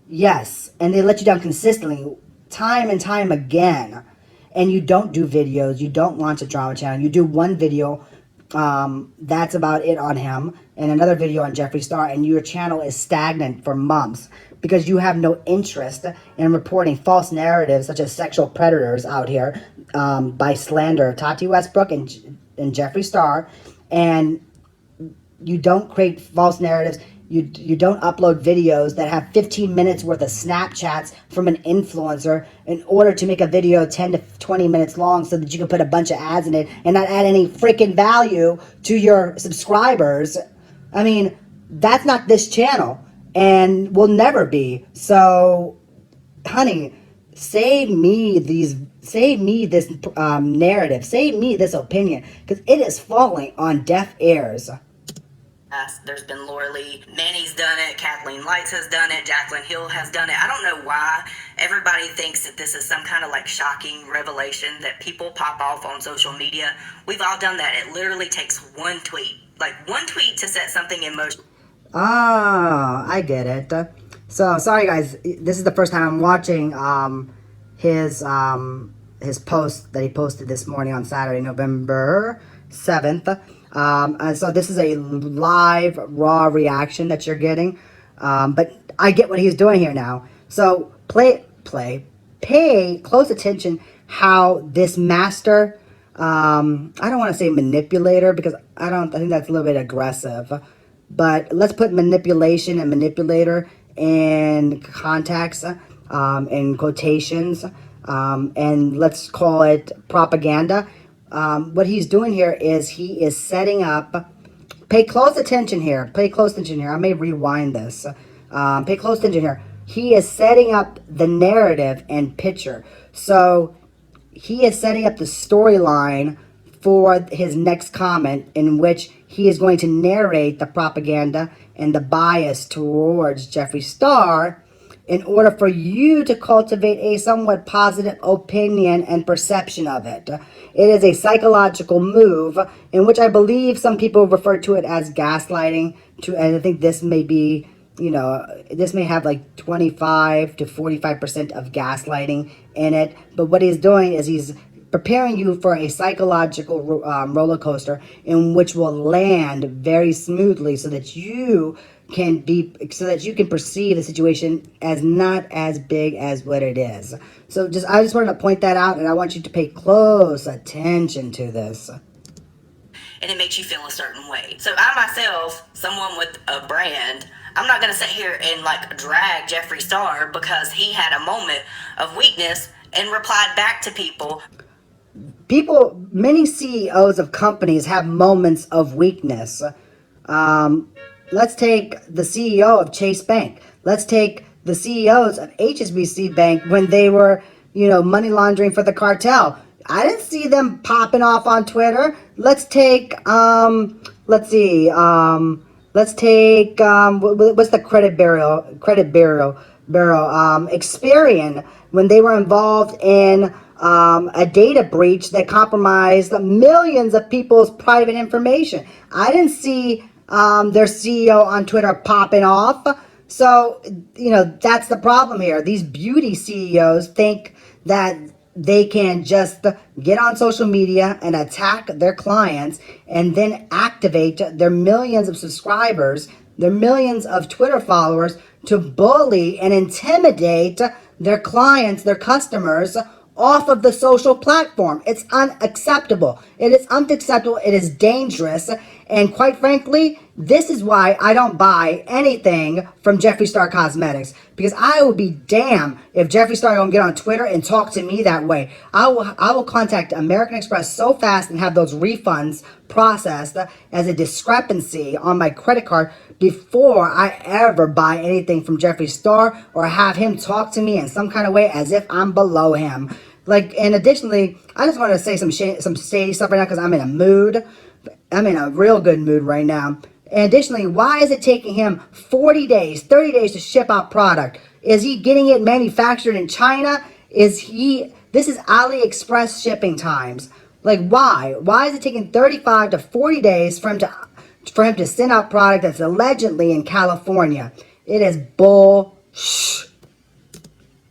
Speaker 4: Yes, and they let you down consistently, time and time again, and you don't do videos, you don't launch a drama channel, you do one video that's about it on him, and another video on Jeffree Star, and your channel is stagnant for months because you have no interest in reporting false narratives such as sexual predators out here by slander Tati Westbrook and Jeffree Star, and you don't create false narratives You don't upload videos that have 15 minutes worth of Snapchats from an influencer in order to make a video 10 to 20 minutes long so that you can put a bunch of ads in it and not add any freaking value to your subscribers. I mean, that's not this channel and will never be. So, honey, save me this narrative, save me this opinion, because it is falling on deaf ears.
Speaker 3: There's been Laura Lee, Manny's done it, Kathleen Lights has done it, Jacqueline Hill has done it. I don't know why everybody thinks that this is some kind of like shocking revelation that people pop off on social media. We've all done that. It literally takes one tweet to set something in motion.
Speaker 4: Ah, I get it. So sorry guys, this is the first time I'm watching his post that he posted this morning on Saturday, November 7th. So this is a live, raw reaction that you're getting. But I get what he's doing here now. So pay close attention how this master, I don't want to say manipulator because I think that's a little bit aggressive. But let's put manipulation and manipulator in context, in quotations, and let's call it propaganda. What he's doing here is he is setting up, pay close attention here, I may rewind this, pay close attention here. He is setting up the narrative and picture. So he is setting up the storyline for his next comment, in which he is going to narrate the propaganda and the bias towards Jeffree Star in order for you to cultivate a somewhat positive opinion and perception of it. It is a psychological move in which I believe some people refer to it as gaslighting, and I think this may be, this may have like 25 to 45% of gaslighting in it. But what he's doing is he's preparing you for a psychological roller coaster in which will land very smoothly so that you can perceive the situation as not as big as what it is. So I just wanted to point that out, and I want you to pay close attention to this.
Speaker 3: And it makes you feel a certain way. So I myself, someone with a brand, I'm not going to sit here and like drag Jeffree Star because he had a moment of weakness and replied back to people.
Speaker 4: Many CEOs of companies have moments of weakness. Let's take the CEO of Chase Bank. Let's take the CEOs of HSBC Bank when they were, money laundering for the cartel. I didn't see them popping off on Twitter. Let's take, what's the credit bureau, Experian, when they were involved in a data breach that compromised millions of people's private information. I didn't see their CEO on Twitter popping off. So, that's the problem here. These beauty CEOs think that they can just get on social media and attack their clients and then activate their millions of subscribers, their millions of Twitter followers to bully and intimidate their clients, their customers, off of the social platform. It's unacceptable. It is unacceptable. It is dangerous. And quite frankly, this is why I don't buy anything from Jeffree Star Cosmetics, because I will be damned if Jeffree Star don't get on Twitter and talk to me that way. I will contact American Express so fast and have those refunds processed as a discrepancy on my credit card before I ever buy anything from Jeffree Star or have him talk to me in some kind of way as if I'm below him. And additionally, I just want to say some shady stuff right now because I'm in a mood. I'm in a real good mood right now. And additionally, why is it taking him 40 days, 30 days to ship out product? Is he getting it manufactured in China? This is AliExpress shipping times. Why? Why is it taking 35 to 40 days for him to send out product that's allegedly in California? It is bull.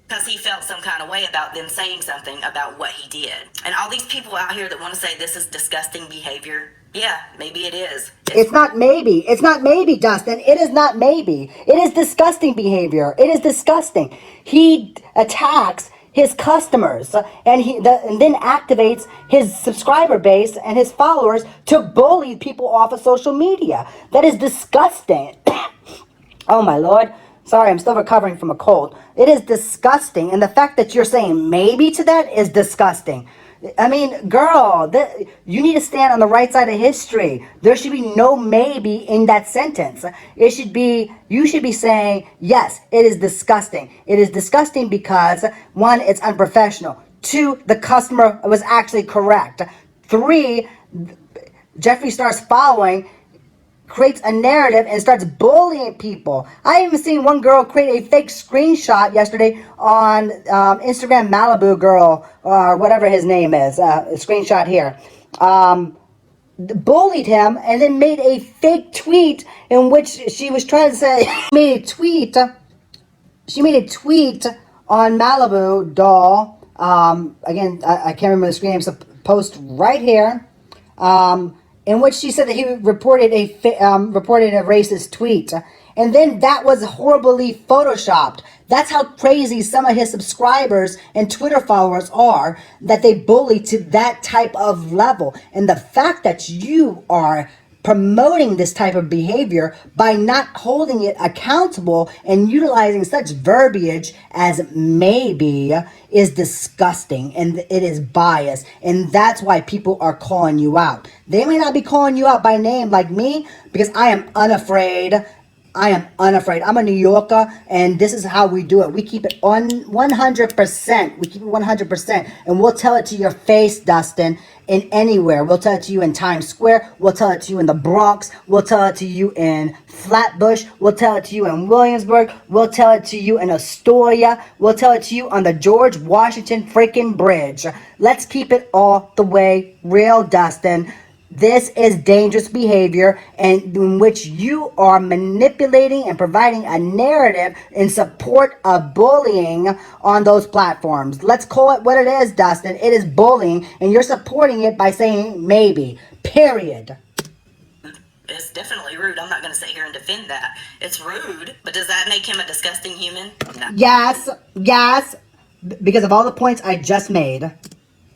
Speaker 3: Because he felt some kind of way about them saying something about what he did. And all these people out here that want to say this is disgusting behavior, yeah, maybe it is.
Speaker 4: It's not maybe. It's not maybe, Dustin. It is not maybe. It is disgusting behavior. It is disgusting. He attacks his customers and then activates his subscriber base and his followers to bully people off of social media. That is disgusting. Oh my lord. Sorry, I'm still recovering from a cold. It is disgusting. And the fact that you're saying maybe to that is disgusting. I mean, girl, you need to stand on the right side of history. There should be no maybe in that sentence. It should be, you should be saying, yes, it is disgusting. It is disgusting because, one, it's unprofessional. Two, the customer was actually correct. Three, Jeffree starts following, creates a narrative and starts bullying people. I even seen one girl create a fake screenshot yesterday on Instagram, Malibu girl, or whatever his name is, screenshot here, bullied him and then made a fake tweet in which she was trying to say, she made a tweet on Malibu doll, again, I can't remember the screen name, so post right here, in which she said that he reported a racist tweet, and then that was horribly photoshopped. That's how crazy some of his subscribers and Twitter followers are, that they bully to that type of level. And the fact that you are promoting this type of behavior by not holding it accountable and utilizing such verbiage as maybe is disgusting, and it is biased, and that's why people are calling you out. They may not be calling you out by name like me, because I am unafraid. I'm a New Yorker, and this is how we do it. We keep it on 100%. We keep it 100%, and we'll tell it to your face, Dustin, in anywhere. We'll tell it to you in Times Square. We'll tell it to you in the Bronx. We'll tell it to you in Flatbush. We'll tell it to you in Williamsburg. We'll tell it to you in Astoria. We'll tell it to you on the George Washington freaking Bridge. Let's keep it all the way real, Dustin. This is dangerous behavior, and in which you are manipulating and providing a narrative in support of bullying on those platforms. Let's call it what it is, Dustin. It is bullying, and you're supporting it by saying maybe. Period.
Speaker 3: It's definitely rude. I'm not going to sit here and defend that. It's rude, but does that make him a disgusting human? No.
Speaker 4: Yes, because of all the points I just made.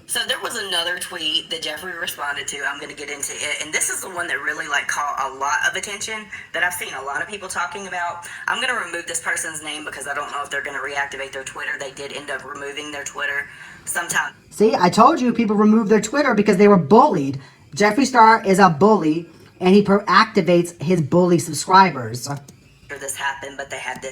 Speaker 3: So there was another tweet that Jeffree responded to. I'm going to get into it. And this is the one that really caught a lot of attention, that I've seen a lot of people talking about. I'm going to remove this person's name because I don't know if they're going to reactivate their Twitter. They did end up removing their Twitter sometime.
Speaker 4: See, I told you people remove their Twitter because they were bullied. Jeffree Star is a bully, and he activates his bully subscribers.
Speaker 3: This happened, but they had to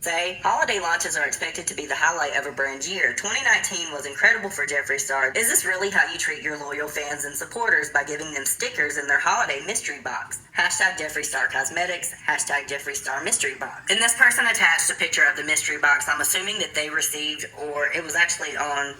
Speaker 3: say, holiday launches are expected to be the highlight of a brand year. 2019 was incredible for Jeffree Star. Is this really how you treat your loyal fans and supporters, by giving them stickers in their holiday mystery box? Hashtag Jeffree Star Cosmetics, hashtag Jeffree Star Mystery Box. And this person attached a picture of the mystery box. I'm assuming that they received, or it was actually on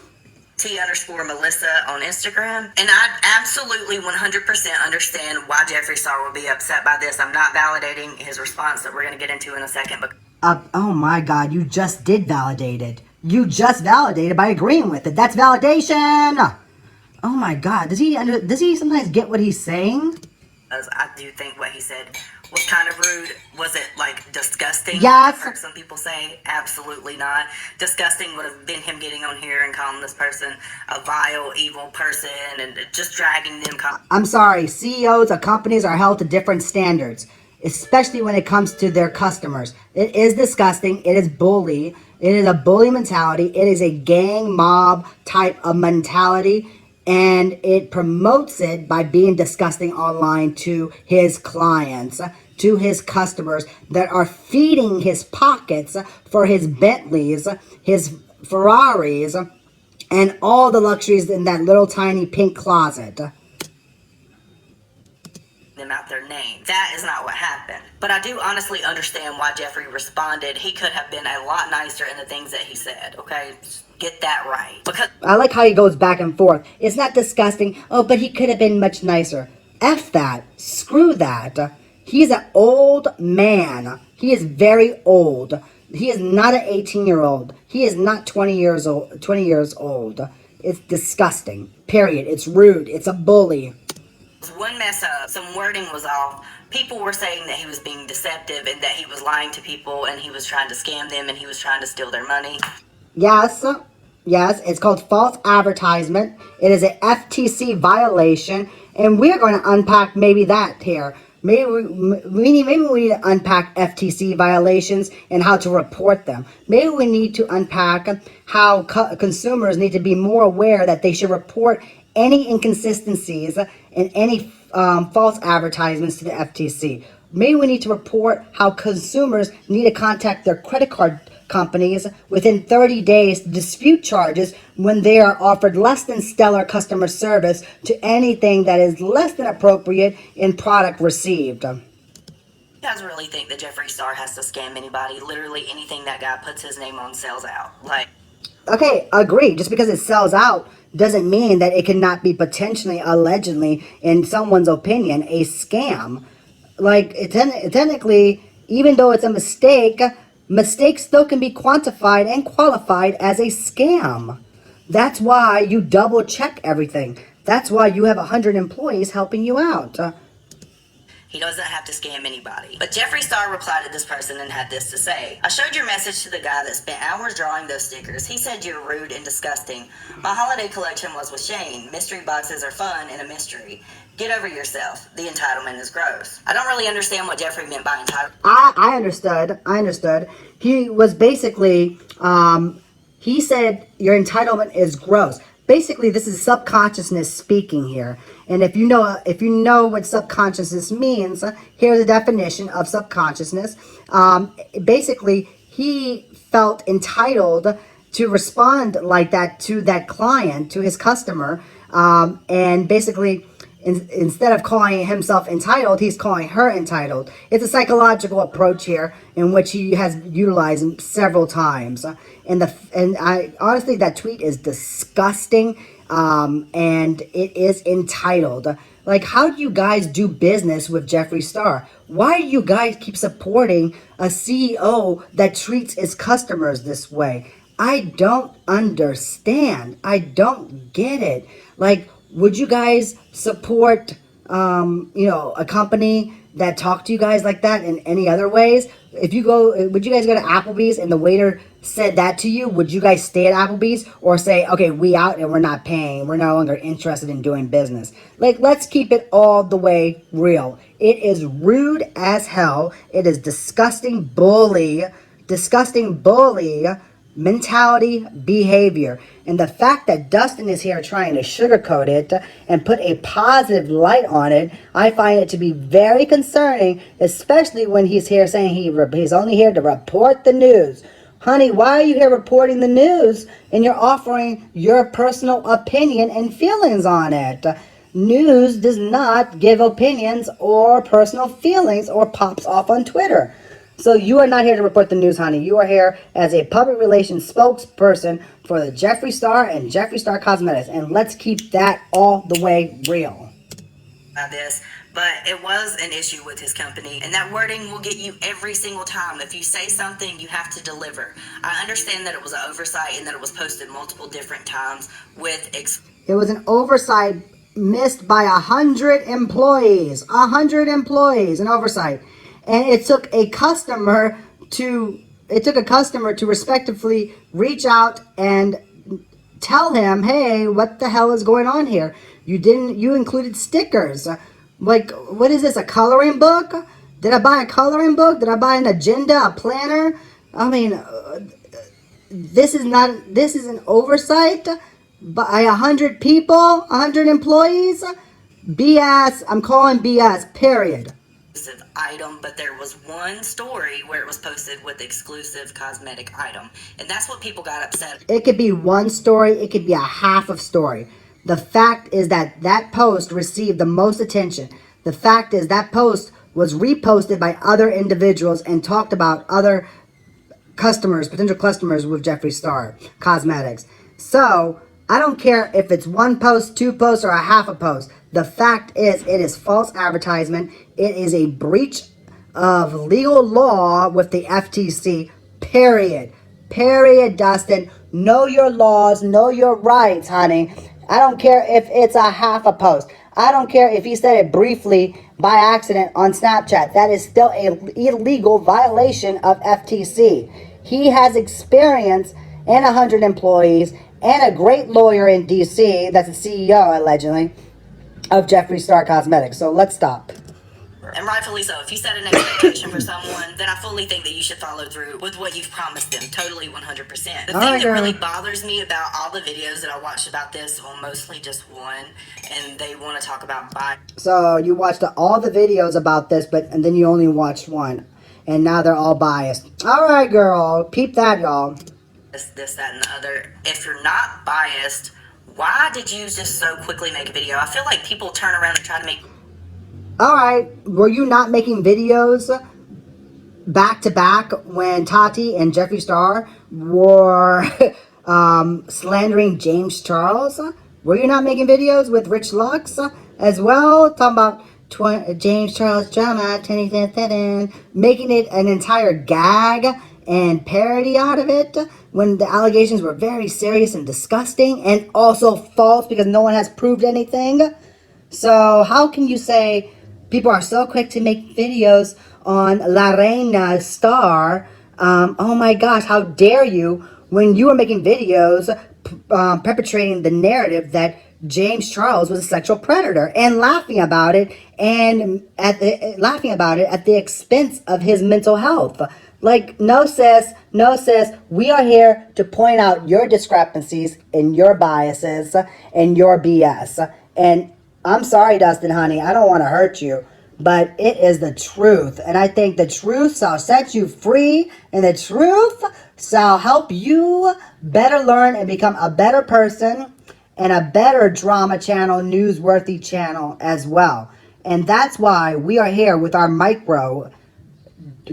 Speaker 3: T_Melissa on Instagram. And I absolutely 100% understand why Jeffree Star will be upset by this. I'm not validating his response that we're going to get into in a second, but
Speaker 4: oh my God, you just did validate it. You just validated by agreeing with it. That's validation. Oh my God, does he sometimes get what he's saying?
Speaker 3: I do think what he said was kind of rude. Was it disgusting?
Speaker 4: Yes.
Speaker 3: I've heard some people say absolutely not. Disgusting would have been him getting on here and calling this person a vile, evil person and just dragging them.
Speaker 4: I'm sorry, CEOs of companies are held to different standards, especially when it comes to their customers. It is disgusting. It is bully. It is a bully mentality. It is a gang mob type of mentality, and it promotes it by being disgusting online to his clients, to his customers that are feeding his pockets for his Bentleys, his Ferraris, and all the luxuries in that little tiny pink closet.
Speaker 3: Them out their name. That is not what happened. But I do honestly understand why Jeffree responded. He could have been a lot nicer in the things that he said, okay? Get that right. Because
Speaker 4: I like how he goes back and forth. It's not disgusting. Oh, but he could have been much nicer. F that. Screw that. He's an old man. He is very old. He is not an 18-year-old. He is not 20 years old. It's disgusting. Period. It's rude. It's a bully.
Speaker 3: One mess up, some wording was off. People were saying that he was being deceptive and that he was lying to people and he was trying to scam them and he was trying to steal their money.
Speaker 4: Yes, it's called false advertisement. It is an FTC violation, and we're going to unpack maybe that here. Maybe we need to unpack FTC violations and how to report them. Maybe we need to unpack how consumers need to be more aware that they should report any inconsistencies and any false advertisements to the FTC. Maybe we need to report how consumers need to contact their credit card companies within 30 days to dispute charges when they are offered less than stellar customer service to anything that is less than appropriate in product received.
Speaker 3: You guys really think that Jeffree Star has to scam anybody? Literally anything that guy puts his name on sells out. Like,
Speaker 4: okay, agree. Just because it sells out doesn't mean that it cannot be potentially, allegedly, in someone's opinion, a scam. Like, technically, even though it's a mistake, mistakes still can be quantified and qualified as a scam. That's why you double check everything. That's why you have 100 employees helping you out.
Speaker 3: he doesn't have to scam anybody. But Jeffree Star replied to this person and had this to say. I showed your message to the guy that spent hours drawing those stickers. He said you're rude and disgusting. My holiday collection was with Shane. Mystery boxes are fun and a mystery. Get over yourself. The entitlement is gross. I don't really understand what Jeffree meant by entitlement.
Speaker 4: I understood. He was basically, he said your entitlement is gross. Basically, this is subconsciousness speaking here. And if you know what subconsciousness means, here's a definition of subconsciousness. Basically, he felt entitled to respond like that to that client, to his customer, and basically, instead of calling himself entitled, he's calling her entitled. It's a psychological approach here in which he has utilized several times. And I honestly, that tweet is disgusting, and it is entitled. Like, how do you guys do business with Jeffree Star? Why do you guys keep supporting a CEO that treats his customers this way? I don't understand. I don't get it. Like, would you guys support, a company that talked to you guys like that in any other ways? Would you guys go to Applebee's and the waiter said that to you? Would you guys stay at Applebee's or say, okay, we out and we're not paying. We're no longer interested in doing business. Like, let's keep it all the way real. It is rude as hell. It is disgusting bully mentality, behavior. And the fact that Dustin is here trying to sugarcoat it and put a positive light on it, I find it to be very concerning, especially when he's here saying he's only here to report the news. Honey, why are you here reporting the news and you're offering your personal opinion and feelings on it? News does not give opinions or personal feelings or pops off on Twitter. So you are not here to report the news, honey. You are here as a public relations spokesperson for the Jeffree Star and Jeffree Star Cosmetics. And let's keep that all the way real.
Speaker 3: This, but it was an issue with his company, and that wording will get you every single time. If you say something, you have to deliver. I understand that it was an oversight and that it was posted multiple different times with
Speaker 4: it was an oversight missed by 100 employees. 100 employees, an oversight. And it took a customer to respectively reach out and tell him, hey, what the hell is going on here? You included stickers. Like, what is this, a coloring book? Did I buy a coloring book? Did I buy an agenda, a planner? I mean, this is an oversight by 100 people, 100 employees. BS, I'm calling BS, period.
Speaker 3: Item, but there was one story where it was posted with exclusive cosmetic item, and that's what people got upset.
Speaker 4: It could be one story, it could be a half of story. The fact is that post received the most attention. The fact is that post was reposted by other individuals and talked about other customers, potential customers with Jeffree Star Cosmetics. So I don't care if it's one post, two posts, or a half a post. The fact is, it is false advertisement. It is a breach of legal law with the FTC, period. Period, Dustin. Know your laws, know your rights, honey. I don't care if it's a half a post. I don't care if he said it briefly by accident on Snapchat. That is still an illegal violation of FTC. He has experience and 100 employees and a great lawyer in DC, that's the CEO, allegedly, of Jeffree Star Cosmetics. So let's stop.
Speaker 3: And rightfully so. If you set an expectation for someone, then I fully think that you should follow through with what you've promised them. Totally 100%. The thing that really bothers me about all the videos that I watched about this, well, mostly just one, and they want to talk about bias.
Speaker 4: So you watched all the videos about this, and then you only watched one. And now they're all biased. All right, girl. Peep that, y'all.
Speaker 3: This, that, and the other. If you're not biased, why did you just so quickly make a video? I feel like people turn around and try to make...
Speaker 4: All right. Were you not making videos back to back when Tati and Jeffree Star were slandering James Charles? Were you not making videos with Rich Lux as well? Talking about James Charles drama 2007, making it an entire gag and parody out of it when the allegations were very serious and disgusting and also false because no one has proved anything. So how can you say people are so quick to make videos on La Reina Star? Oh my gosh, how dare you, when you were making videos perpetrating the narrative that James Charles was a sexual predator and laughing about it at the expense of his mental health. Like, no sis, we are here to point out your discrepancies and your biases and your BS. And I'm sorry, Dustin, honey, I don't want to hurt you, but it is the truth. And I think the truth shall set you free, and the truth shall help you better learn and become a better person and a better drama channel, newsworthy channel as well. And that's why we are here with our micro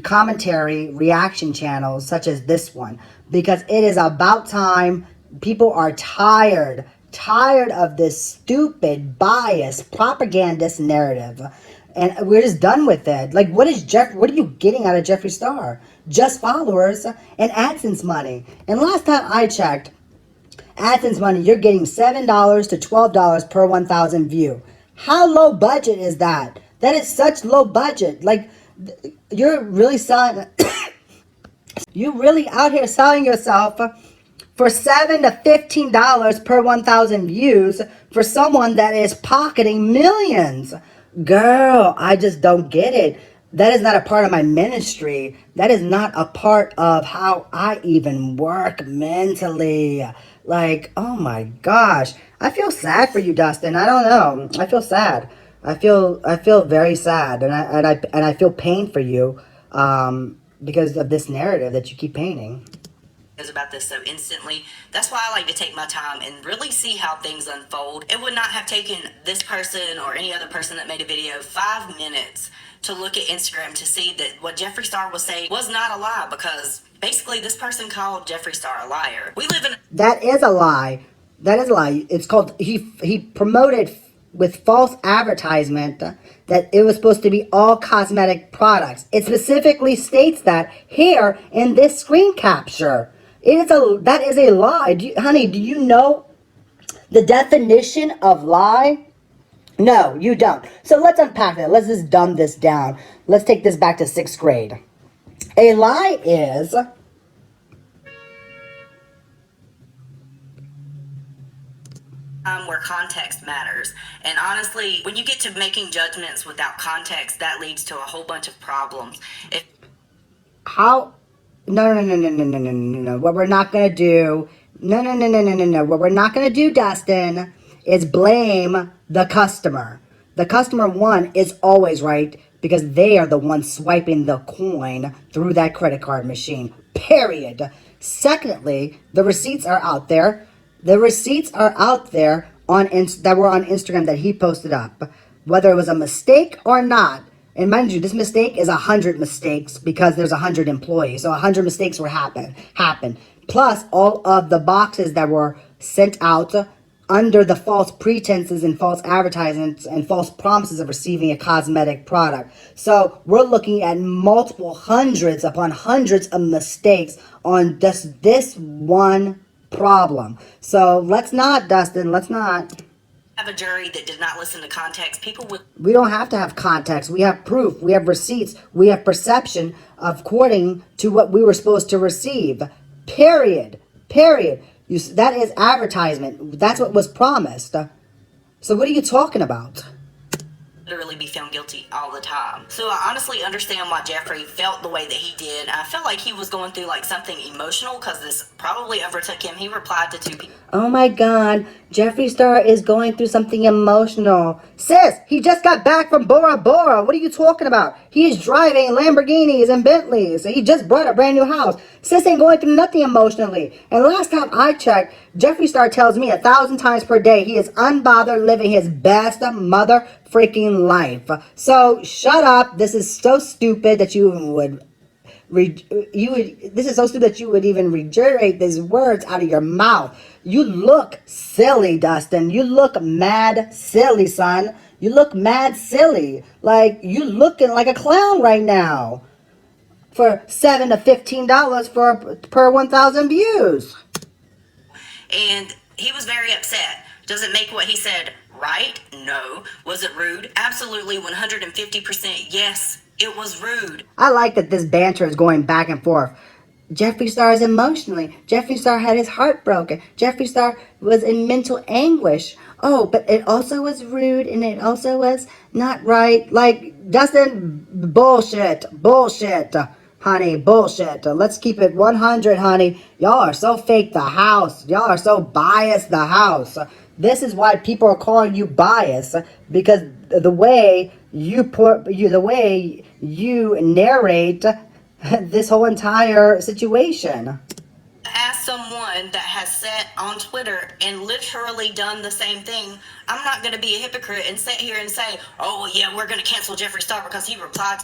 Speaker 4: commentary reaction channels such as this one, because it is about time. People are tired of this stupid, biased, propagandist narrative, and we're just done with it. Like, what are you getting out of Jeffree Star? Just followers and AdSense money. And last time I checked, AdSense money, you're getting $7 to $12 per 1,000 view. How low budget is that? That is such low budget. Like, you're really selling, you really out here selling yourself for $7 to $15 per 1,000 views for someone that is pocketing millions. Girl, I just don't get it. That is not a part of my ministry. That is not a part of how I even work mentally. Like, oh my gosh. I feel sad for you, Dustin. I don't know. I feel sad. I feel very sad, and I feel pain for you because of this narrative that you keep painting.
Speaker 3: About this so instantly. That's why I like to take my time and really see how things unfold. It would not have taken this person or any other person that made a video 5 minutes to look at Instagram to see that what Jeffree Star was saying was not a lie, because basically this person called Jeffree Star a liar. We live in...
Speaker 4: That is a lie. That is a lie. It's called, he promoted with false advertisement that it was supposed to be all cosmetic products. It specifically states that here in this screen capture. That is a lie. Honey, do you know the definition of lie? No, you don't. So let's unpack that. Let's just dumb this down. Let's take this back to 6th grade. A lie is
Speaker 3: where context matters. And honestly, when you get to making judgments without context, that leads to a whole bunch of problems.
Speaker 4: No. What we're not going to do, What we're not going to do, Dustin, is blame the customer. The customer, one, is always right because they are the ones swiping the coin through that credit card machine, period. Secondly, the receipts are out there. The receipts are out there that were on Instagram that he posted up. Whether it was a mistake or not, and mind you, this mistake is 100 mistakes because there's 100 employees. So 100 mistakes were happen. Plus all of the boxes that were sent out under the false pretenses and false advertisements and false promises of receiving a cosmetic product. So we're looking at multiple hundreds upon hundreds of mistakes on just this one problem. So let's not, Dustin, let's not
Speaker 3: have a jury that did not listen to context.
Speaker 4: We don't have to have context. We have proof. We have receipts. We have perception according to what we were supposed to receive. Period. That is advertisement. That's what was promised. So what are you talking about?
Speaker 3: literally be found guilty all the time. So I honestly understand why Jeffree felt the way that he did. I felt like he was going through like something emotional because this probably overtook him. He replied to 2 people.
Speaker 4: Oh my God, Jeffree Star is going through something emotional. Sis, he just got back from Bora Bora. What are you talking about? He's driving Lamborghinis and Bentleys. He just bought a brand new house. Sis ain't going through nothing emotionally. And last time I checked, Jeffree Star tells me 1,000 times per day he is unbothered living his best mother freaking life. So shut up. This is so stupid that you would this is so stupid that you would even regurgitate these words out of your mouth. You look silly, Dustin. You look mad silly, son. You look mad silly. Like, you looking like a clown right now. For $7 to $15 per 1,000 views.
Speaker 3: And he was very upset. Does it make what he said right? No. Was it rude? Absolutely, 150% yes. It was rude.
Speaker 4: I like that this banter is going back and forth. Jeffree Star is emotionally. Jeffree Star had his heart broken. Jeffree Star was in mental anguish. Oh, but it also was rude and it also was not right. Like, Dustin, bullshit. Bullshit, honey, bullshit. Let's keep it 100, honey. Y'all are so fake the house. Y'all are so biased the house. This is why people are calling you biased, because the way you narrate this whole entire situation.
Speaker 3: As someone that has sat on Twitter and literally done the same thing, I'm not going to be a hypocrite and sit here and say, oh yeah, we're going to cancel Jeffree Star because he replied.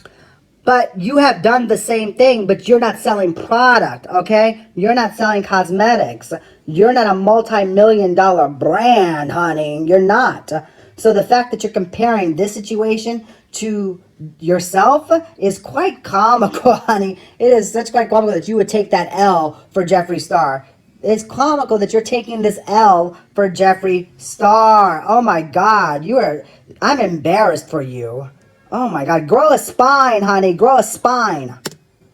Speaker 4: But you have done the same thing, but you're not selling product, okay? You're not selling cosmetics. You're not a multi-million-dollar brand, honey. You're not. So the fact that you're comparing this situation to yourself is quite comical, honey. It is such quite comical that you would take that L for Jeffree Star. It's comical that you're taking this L for Jeffree Star. Oh my God, I'm embarrassed for you. Oh my God, grow a spine, honey, grow a spine.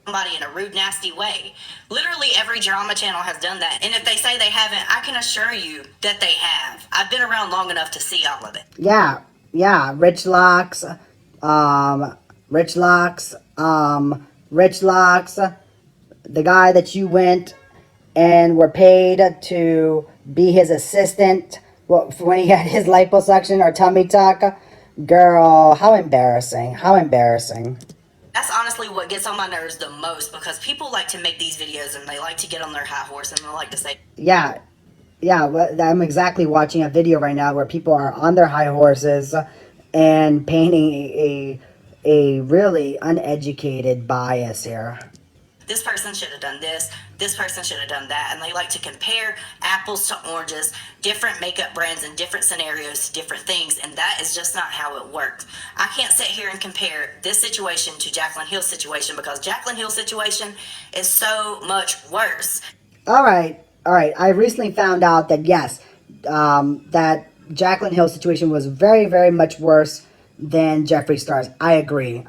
Speaker 3: Somebody in a rude, nasty way. Literally every drama channel has done that. And if they say they haven't, I can assure you that they have. I've been around long enough to see all of it.
Speaker 4: Yeah, Rich Locks, the guy that you went and were paid to be his assistant when he had his liposuction or tummy tuck. Girl, how embarrassing, how embarrassing.
Speaker 3: That's honestly what gets on my nerves the most, because people like to make these videos and they like to get on their high horse and they like to say,
Speaker 4: Yeah, I'm exactly watching a video right now where people are on their high horses and painting a really uneducated bias here.
Speaker 3: this person should have done this person should have done that, and they like to compare apples to oranges, different makeup brands and different scenarios to different things, and that is just not how it works. I can't sit here and compare this situation to Jaclyn Hill's situation, because Jaclyn Hill's situation is so much worse.
Speaker 4: All right. I recently found out that yes, that Jaclyn Hill's situation was very, very much worse than Jeffree Star's. I agree.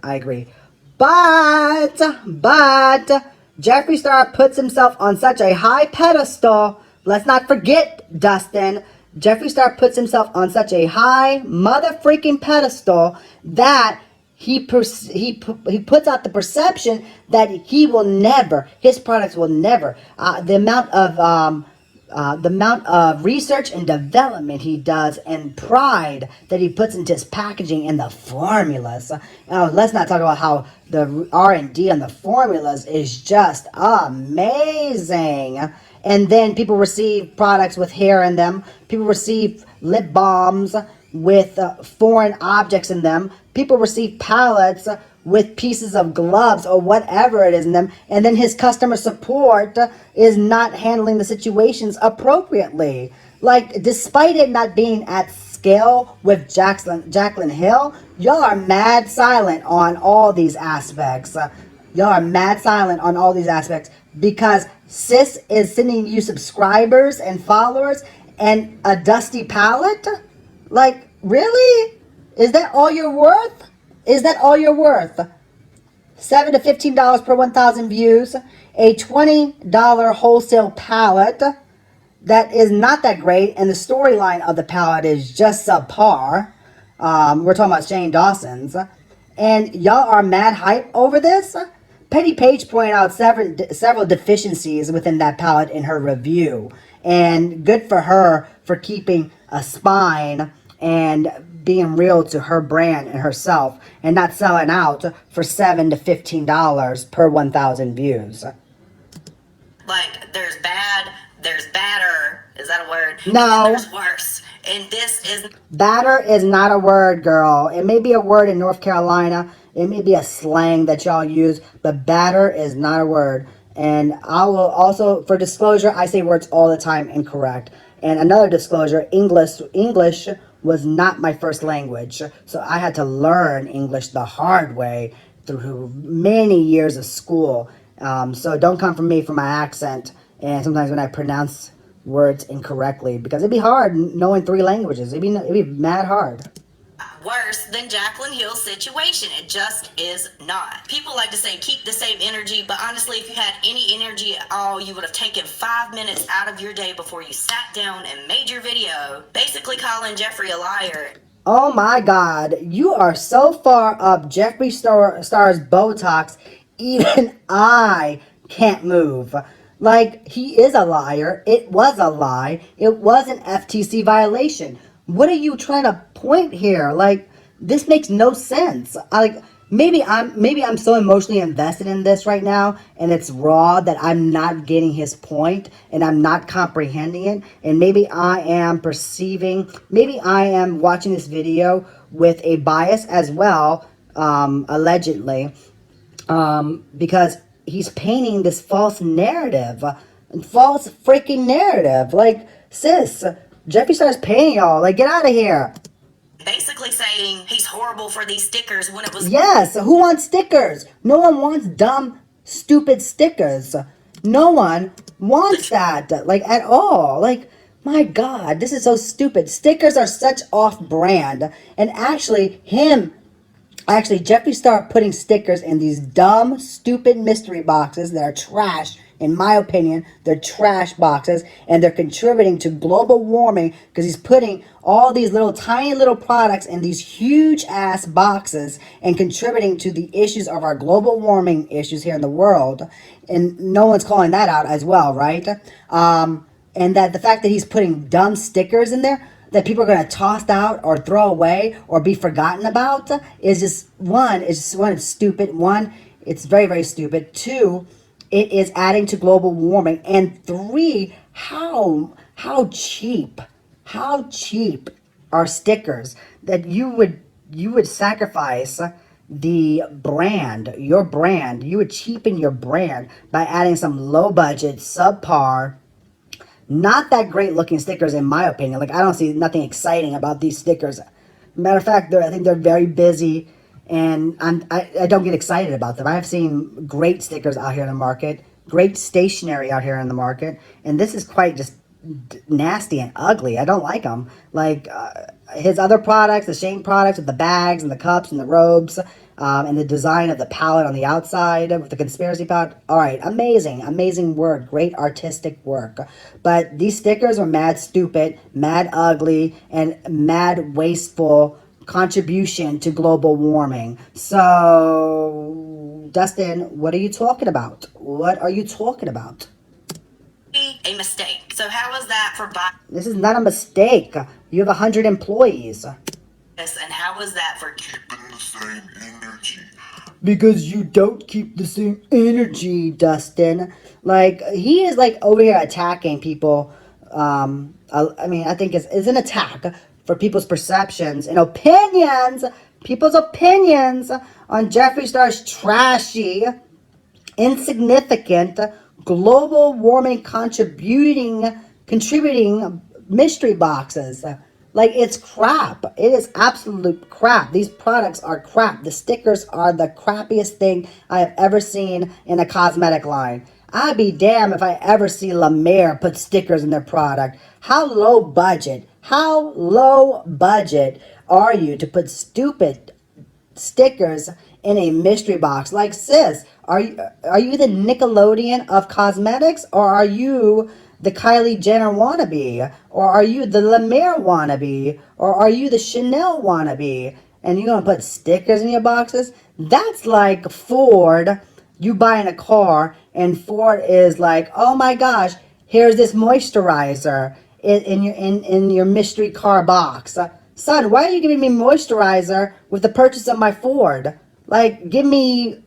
Speaker 4: But Jeffree Star puts himself on such a high pedestal. Let's not forget, Dustin. Jeffree Star puts himself on such a high mother freaking pedestal that he puts out the perception that his products will never. The amount of research and development he does and pride that he puts into his packaging and the formulas. Let's not talk about how the R&D on the formulas is just amazing. And then people receive products with hair in them. People receive lip balms with foreign objects in them. People receive palettes with pieces of gloves or whatever it is in them, and then his customer support is not handling the situations appropriately. Like, despite it not being at scale with Jaclyn Hill, y'all are mad silent on all these aspects. Because sis is sending you subscribers and followers and a dusty palette? Like, really? Is that all you're worth? $7 to $15 per 1,000 views, a $20 wholesale palette that is not that great, and the storyline of the palette is just subpar. We're talking about Shane Dawson's. And y'all are mad hype over this? Petty Page pointed out several deficiencies within that palette in her review. And good for her for keeping a spine and being real to her brand and herself and not selling out for $7 to $15 per 1,000 views.
Speaker 3: Like, there's bad, there's badder. Is that a word?
Speaker 4: No.
Speaker 3: And there's worse. And this is...
Speaker 4: Batter is not a word, girl. It may be a word in North Carolina. It may be a slang that y'all use, but batter is not a word. And I will also, for disclosure, I say words all the time incorrect. And another disclosure, English was not my first language. So I had to learn English the hard way through many years of school. So don't come from me for my accent. And sometimes when I pronounce words incorrectly, because it'd be hard knowing 3 languages. It'd be mad hard.
Speaker 3: worse than Jaclyn Hill's situation. It just is not. People like to say keep the same energy, but honestly, if you had any energy at all, you would have taken 5 minutes out of your day before you sat down and made your video, basically calling Jeffree a liar.
Speaker 4: Oh my God, you are so far up Jeffree Star's Botox, even I can't move. Like, he is a liar. It was a lie. It was an FTC violation. What are you trying to point here? Like, this makes no sense. Maybe I'm so emotionally invested in this right now, and it's raw that I'm not getting his point, and I'm not comprehending it, and maybe I am watching this video with a bias as well, allegedly, because he's painting this false freaking narrative. Like, sis, Jeffree Star's paying y'all. Like, get out of here.
Speaker 3: Basically saying he's horrible for these stickers when it was...
Speaker 4: Yes, who wants stickers? No one wants dumb, stupid stickers. No one wants that, like, at all. Like, my God, this is so stupid. Stickers are such off-brand. And actually, Jeffree Star putting stickers in these dumb, stupid mystery boxes that are trash. In my opinion, they're trash boxes, and they're contributing to global warming because he's putting all these tiny little products in these huge ass boxes and contributing to the issues of our global warming issues here in the world. And no one's calling that out as well, right? And that the fact that he's putting dumb stickers in there that people are going to toss out or throw away or be forgotten about is just it's stupid. One, it's very, very stupid. Two, it is adding to global warming. And three, how cheap are stickers that you would sacrifice your brand. You would cheapen your brand by adding some low budget, subpar, not that great looking stickers in my opinion. Like, I don't see nothing exciting about these stickers. Matter of fact, I think they're very busy. And I don't get excited about them. I've seen great stickers out here in the market, great stationery out here in the market, and this is quite just nasty and ugly. I don't like them. Like his other products, the Shane products with the bags and the cups and the robes, and the design of the palette on the outside with the conspiracy palette. All right, amazing work, great artistic work. But these stickers are mad stupid, mad ugly, and mad wasteful contribution to global warming. So, Dustin, what are you talking about?
Speaker 3: A mistake. So how was that for
Speaker 4: This is not a mistake. You have 100 employees.
Speaker 3: bias, and how was that for
Speaker 6: keeping the same energy?
Speaker 4: Because you don't keep the same energy, Dustin. Like, he is like over here attacking people. I think it's an attack for people's perceptions and people's opinions on Jeffree Star's trashy, insignificant, global warming contributing mystery boxes. Like, it's crap. It is absolute crap. These products are crap. The stickers are the crappiest thing I have ever seen in a cosmetic line. I'd be damned if I ever see La Mer put stickers in their product. How low budget are you to put stupid stickers in a mystery box? Like, sis, are you the Nickelodeon of cosmetics, or are you the Kylie Jenner wannabe? Or are you the La Mer wannabe? Or are you the Chanel wannabe? And you're going to put stickers in your boxes? That's like Ford, you buying a car, and Ford is like, oh my gosh, here's this moisturizer in your mystery car box. Son, why are you giving me moisturizer with the purchase of my Ford? Like, give me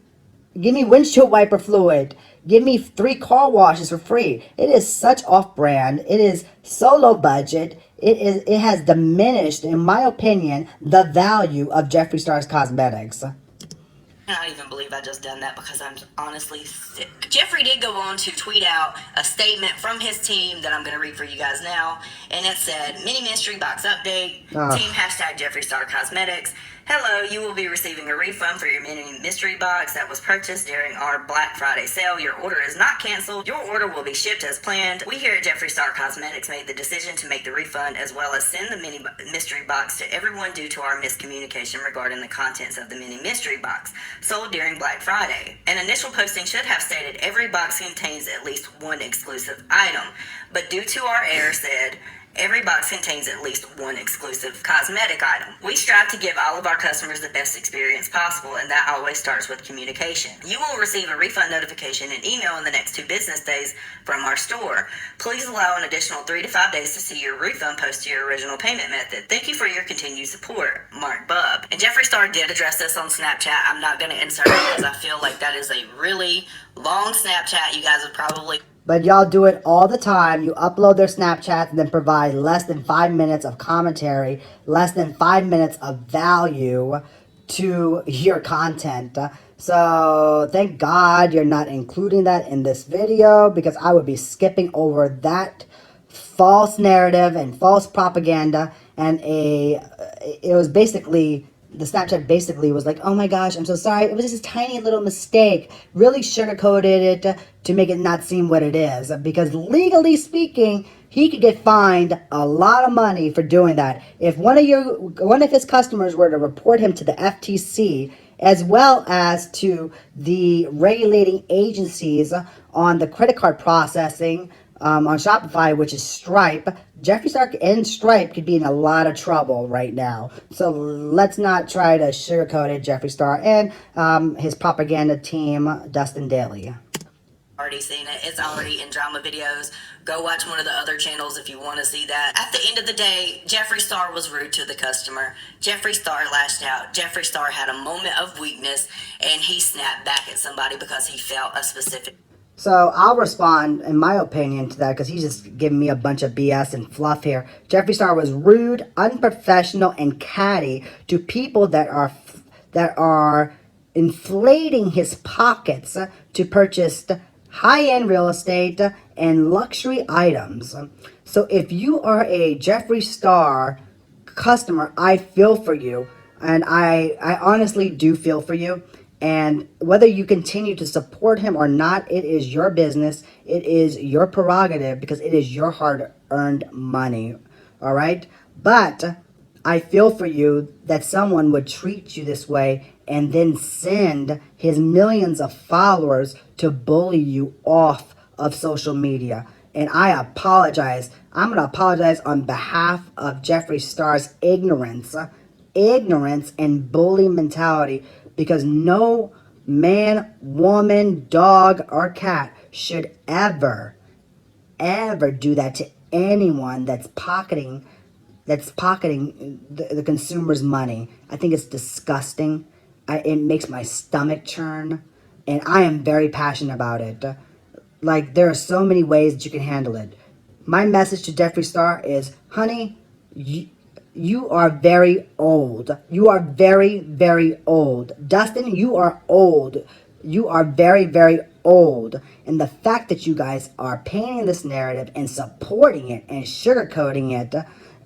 Speaker 4: windshield wiper fluid. Give me 3 car washes for free. It is such off-brand. It is so low budget. It has diminished, in my opinion, the value of Jeffree Star's cosmetics.
Speaker 3: I don't even believe I just done that because I'm honestly sick. Jeffree did go on to tweet out a statement from his team that I'm going to read for you guys now. And it said, mini mystery box update, team hashtag Jeffree Star Cosmetics. Hello, you will be receiving a refund for your mini mystery box that was purchased during our Black Friday sale. Your order is not canceled. Your order will be shipped as planned. We here at Jeffree Star Cosmetics made the decision to make the refund as well as send the mini mystery box to everyone due to our miscommunication regarding the contents of the mini mystery box sold during Black Friday. An initial posting should have stated every box contains at least one exclusive item, but due to our error said, every box contains at least one exclusive cosmetic item. We strive to give all of our customers the best experience possible, and that always starts with communication. You will receive a refund notification and email in the next 2 business days from our store. Please allow an additional 3 to 5 days to see your refund post to your original payment method. Thank you for your continued support. Mark Bub. And Jeffree Star did address this on Snapchat. I'm not going to insert it because I feel like that is a really long Snapchat. You guys have probably...
Speaker 4: But y'all do it all the time. You upload their Snapchats and then provide less than 5 minutes of commentary, less than 5 minutes of value to your content. So thank God you're not including that in this video, because I would be skipping over that false narrative and false propaganda. And it was basically... the Snapchat basically was like, oh my gosh, I'm so sorry. It was just a tiny little mistake. Really sugarcoated it to make it not seem what it is. Because legally speaking, he could get fined a lot of money for doing that. If one of his customers were to report him to the FTC, as well as to the regulating agencies on the credit card processing on Shopify, which is Stripe, Jeffree Star and Stripe could be in a lot of trouble right now. So let's not try to sugarcoat it, Jeffree Star and his propaganda team, Dustin Dailey.
Speaker 3: Already seen it. It's already in drama videos. Go watch one of the other channels if you want to see that. At the end of the day, Jeffree Star was rude to the customer. Jeffree Star lashed out. Jeffree Star had a moment of weakness and he snapped back at somebody because he felt a specific...
Speaker 4: So I'll respond, in my opinion, to that, because he's just giving me a bunch of BS and fluff here. Jeffree Star was rude, unprofessional, and catty to people that are inflating his pockets to purchase high-end real estate and luxury items. So if you are a Jeffree Star customer, I feel for you, and I honestly do feel for you. And whether you continue to support him or not, it is your business. It is your prerogative because it is your hard-earned money. All right? But I feel for you that someone would treat you this way and then send his millions of followers to bully you off of social media. And I apologize. I'm going to apologize on behalf of Jeffree Star's ignorance and bully mentality, because no man, woman, dog, or cat should ever do that to anyone that's pocketing the consumer's money. I think it's disgusting. It makes my stomach churn, and I am very passionate about it. Like, there are so many ways that you can handle it. My message to Jeffree Star is, honey, you are very old. You are very, very old. Dustin, you are old. You are very, very old. And the fact that you guys are painting this narrative and supporting it and sugarcoating it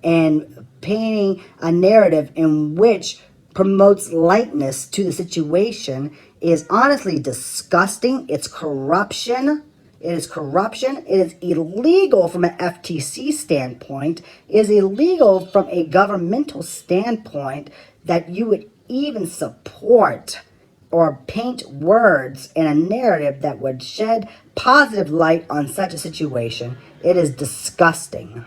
Speaker 4: and painting a narrative in which promotes lightness to the situation is honestly disgusting. It's corruption. It is corruption. It is illegal from an FTC standpoint. It is illegal from a governmental standpoint that you would even support or paint words in a narrative that would shed positive light on such a situation. It is disgusting.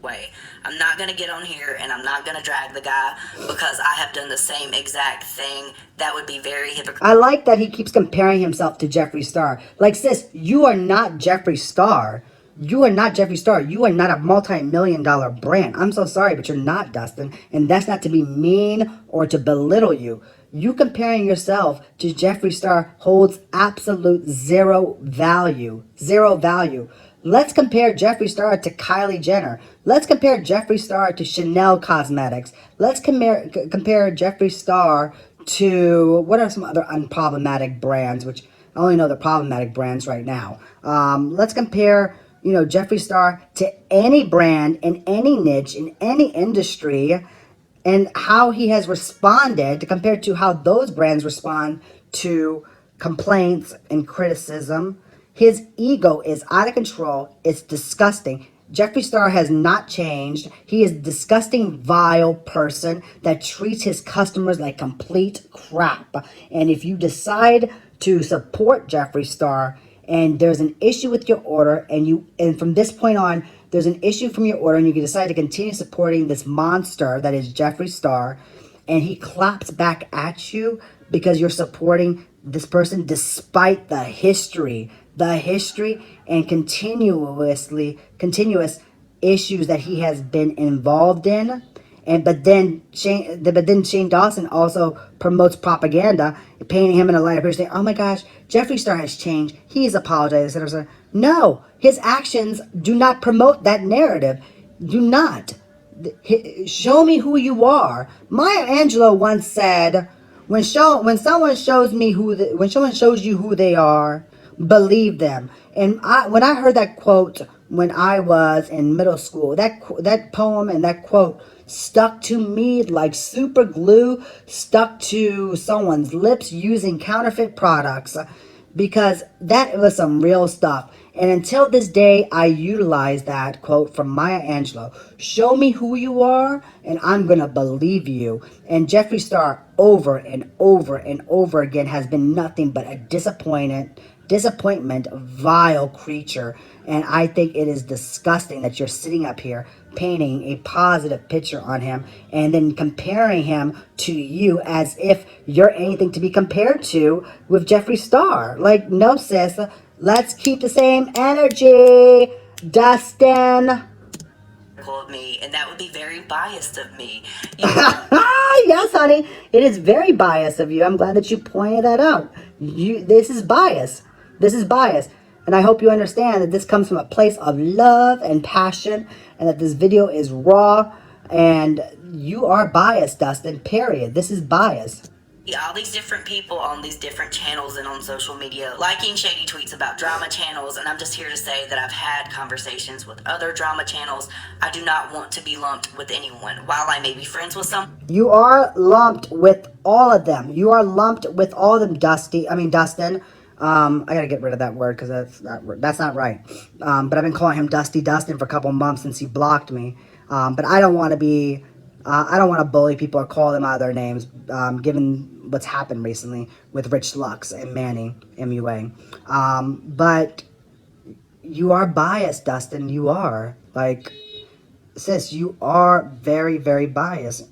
Speaker 3: Way. I'm not going to get on here and I'm not going to drag the guy because I have done the same exact thing. That would be very hypocritical.
Speaker 4: I like that he keeps comparing himself to Jeffree Star. Like, sis, you are not Jeffree Star. You are not Jeffree Star. You are not a multi-million-dollar brand. I'm so sorry, but you're not, Dustin. And that's not to be mean or to belittle you. You comparing yourself to Jeffree Star holds absolute zero value. Zero value. Let's compare Jeffree Star to Kylie Jenner. Let's compare Jeffree Star to Chanel Cosmetics. Let's compare Jeffree Star to, what are some other unproblematic brands, which I only know the problematic brands right now. Let's compare, Jeffree Star to any brand in any niche, in any industry, and how he has responded compared to how those brands respond to complaints and criticism. His ego is out of control. It's disgusting. Jeffree Star has not changed. He is a disgusting, vile person that treats his customers like complete crap. And if you decide to support Jeffree Star and there's an issue with your order and from this point on, there's an issue from your order and you can decide to continue supporting this monster that is Jeffree Star, and he claps back at you because you're supporting this person despite the history and continuous issues that he has been involved in. But then Shane Dawson also promotes propaganda, painting him in a light of saying, "Oh my gosh, Jeffree Star has changed. He's apologized." etc. No, his actions do not promote that narrative. Do not. Show me who you are. Maya Angelou once said, when someone shows you who they are, believe them. And when I heard that quote when I was in middle school, that poem and that quote stuck to me like super glue stuck to someone's lips using counterfeit products, because that was some real stuff. And until this day, I utilize that quote from Maya Angelou. Show me who you are, and I'm going to believe you. And Jeffree Star, over and over and over again, has been nothing but a disappointment, vile creature. And I think it is disgusting that you're sitting up here painting a positive picture on him and then comparing him to you as if you're anything to be compared to with Jeffree Star. Like, no, sis. Let's keep the same energy, Dustin.
Speaker 3: Of me, and that would be very biased of me.
Speaker 4: Yes, honey, it is very biased of you. I'm glad that you pointed that out. This is bias. This is bias. And I hope you understand that this comes from a place of love and passion, and that this video is raw, and you are biased, Dustin, period. This is bias.
Speaker 3: All these different people on these different channels and on social media liking shady tweets about drama channels, and I'm just here to say that I've had conversations with other drama channels. I do not want to be lumped with anyone. While I may be friends with some,
Speaker 4: you are lumped with all of them. You are lumped with all of them, Dustin. I gotta get rid of that word because that's not right. But I've been calling him Dustin for a couple months since he blocked me. But I don't want to bully people or call them out of their names, given what's happened recently with Rich Lux and Manny, MUA. But you are biased, Dustin. You are. Like, sis, you are very, very biased.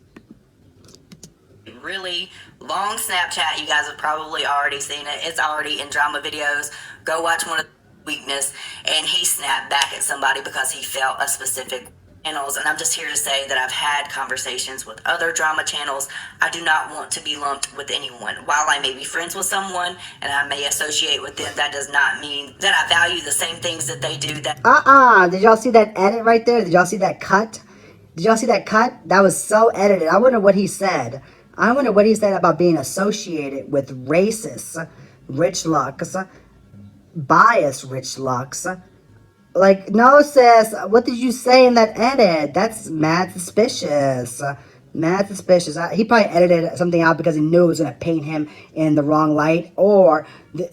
Speaker 3: Really long Snapchat. You guys have probably already seen it. It's already in drama videos. Go watch one of the weakness, and he snapped back at somebody because he felt a specific channels. And I'm just here to say that I've had conversations with other drama channels. I do not want to be lumped with anyone. While I may be friends with someone and I may associate with them, that does not mean that I value the same things that they do.
Speaker 4: Did y'all see that edit right there? Did y'all see that cut? That was so edited. I wonder what he said. About being associated with racist Rich Lux, biased Rich Lux. Like, no, sis, what did you say in that edit? That's mad suspicious. He probably edited something out because he knew it was going to paint him in the wrong light, or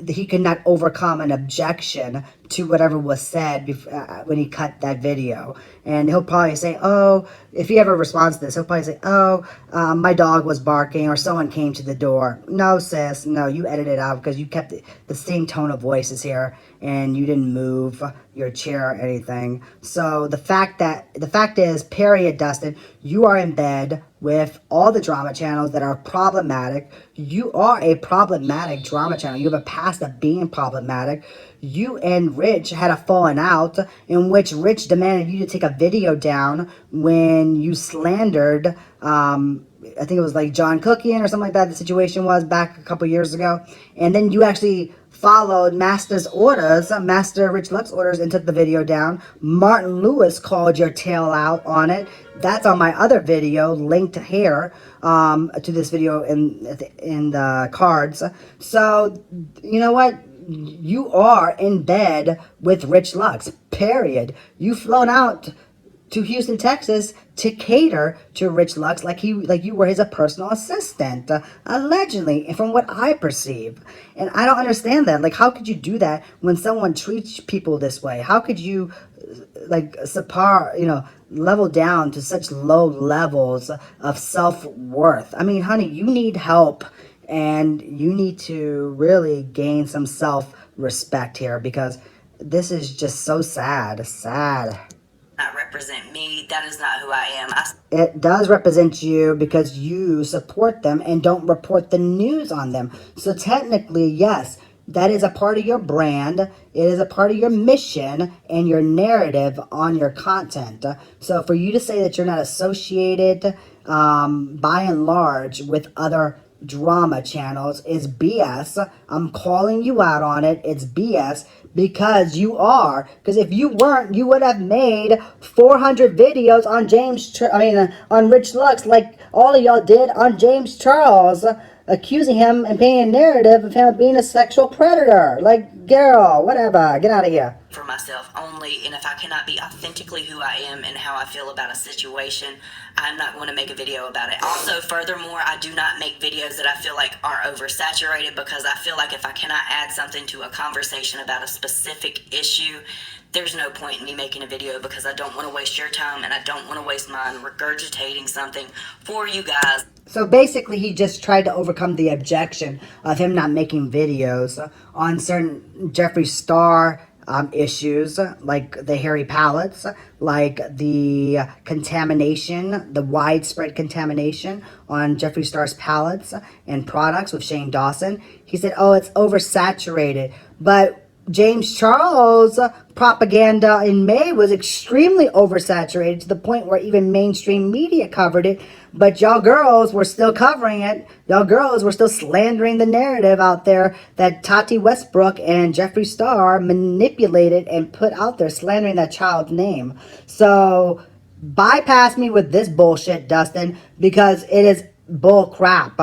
Speaker 4: he could not overcome an objection to whatever was said when he cut that video. And he'll probably say, oh, if he ever responds to this, he'll probably say, oh, my dog was barking or someone came to the door. No, sis, no, you edited it out because you kept the same tone of voices here and you didn't move your chair or anything. So the fact is, period, Dustin, you are in bed with all the drama channels that are problematic. You are a problematic drama channel. You have a past of being problematic. You and Rich had a falling out in which Rich demanded you to take a video down when you slandered, I think it was like John Cookian or something like that, the situation was back a couple years ago. And then you actually followed Master Rich Luck's orders, and took the video down. Martin Lewis called your tail out on it. That's on my other video, linked here to this video in the cards. So, you know what? You are in bed with Rich Lux, period. You've flown out to Houston, Texas to cater to Rich Lux like you were his personal assistant, allegedly, and from what I perceive. And I don't understand that. Like, how could you do that when someone treats people this way? How could you, level down to such low levels of self-worth? I mean, honey, you need help, and you need to really gain some self-respect here, because this is just so sad.
Speaker 3: Not represent me. That is not who I am.
Speaker 4: It does represent you because you support them and don't report the news on them. So technically, yes, that is a part of your brand. It is a part of your mission and your narrative on your content. So for you to say that you're not associated, by and large, with other drama channels is BS. I'm calling you out on it. It's BS. Because you are. Because if you weren't, you would have made 400 videos on on Rich Lux, like all of y'all did on James Charles, accusing him and painting a narrative of him being a sexual predator. Like, girl, whatever, get out of here.
Speaker 3: For myself only, and if I cannot be authentically who I am and how I feel about a situation, I'm not going to make a video about it. Also, furthermore, I do not make videos that I feel like are oversaturated, because I feel like if I cannot add something to a conversation about a specific issue, there's no point in me making a video, because I don't want to waste your time and I don't want to waste mine regurgitating something for you guys.
Speaker 4: So basically, he just tried to overcome the objection of him not making videos on certain Jeffree Star issues, like the hairy pallets, like the contamination, the widespread contamination on Jeffree Star's pallets and products with Shane Dawson. He said, oh, it's oversaturated. But James Charles' propaganda in May was extremely oversaturated to the point where even mainstream media covered it, but y'all girls were still covering it. Y'all girls were still slandering the narrative out there that Tati Westbrook and Jeffree Star manipulated and put out there, slandering that child's name. So bypass me with this bullshit, Dustin, because it is bull crap.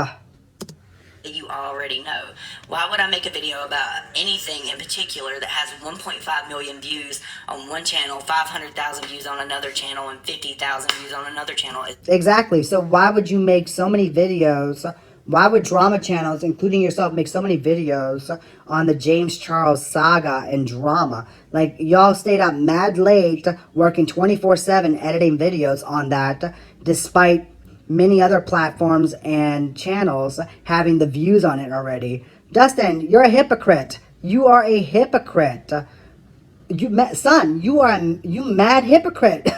Speaker 3: You already know. Why would I make a video about anything in particular that has 1.5 million views on one channel, 500,000 views on another channel, and 50,000 views on another channel?
Speaker 4: Exactly. So why would you make so many videos? Why would drama channels, including yourself, make so many videos on the James Charles saga and drama? Like, y'all stayed up mad late working 24/7 editing videos on that, despite many other platforms and channels having the views on it already. Dustin, you're a hypocrite. You are a hypocrite. You mad hypocrite.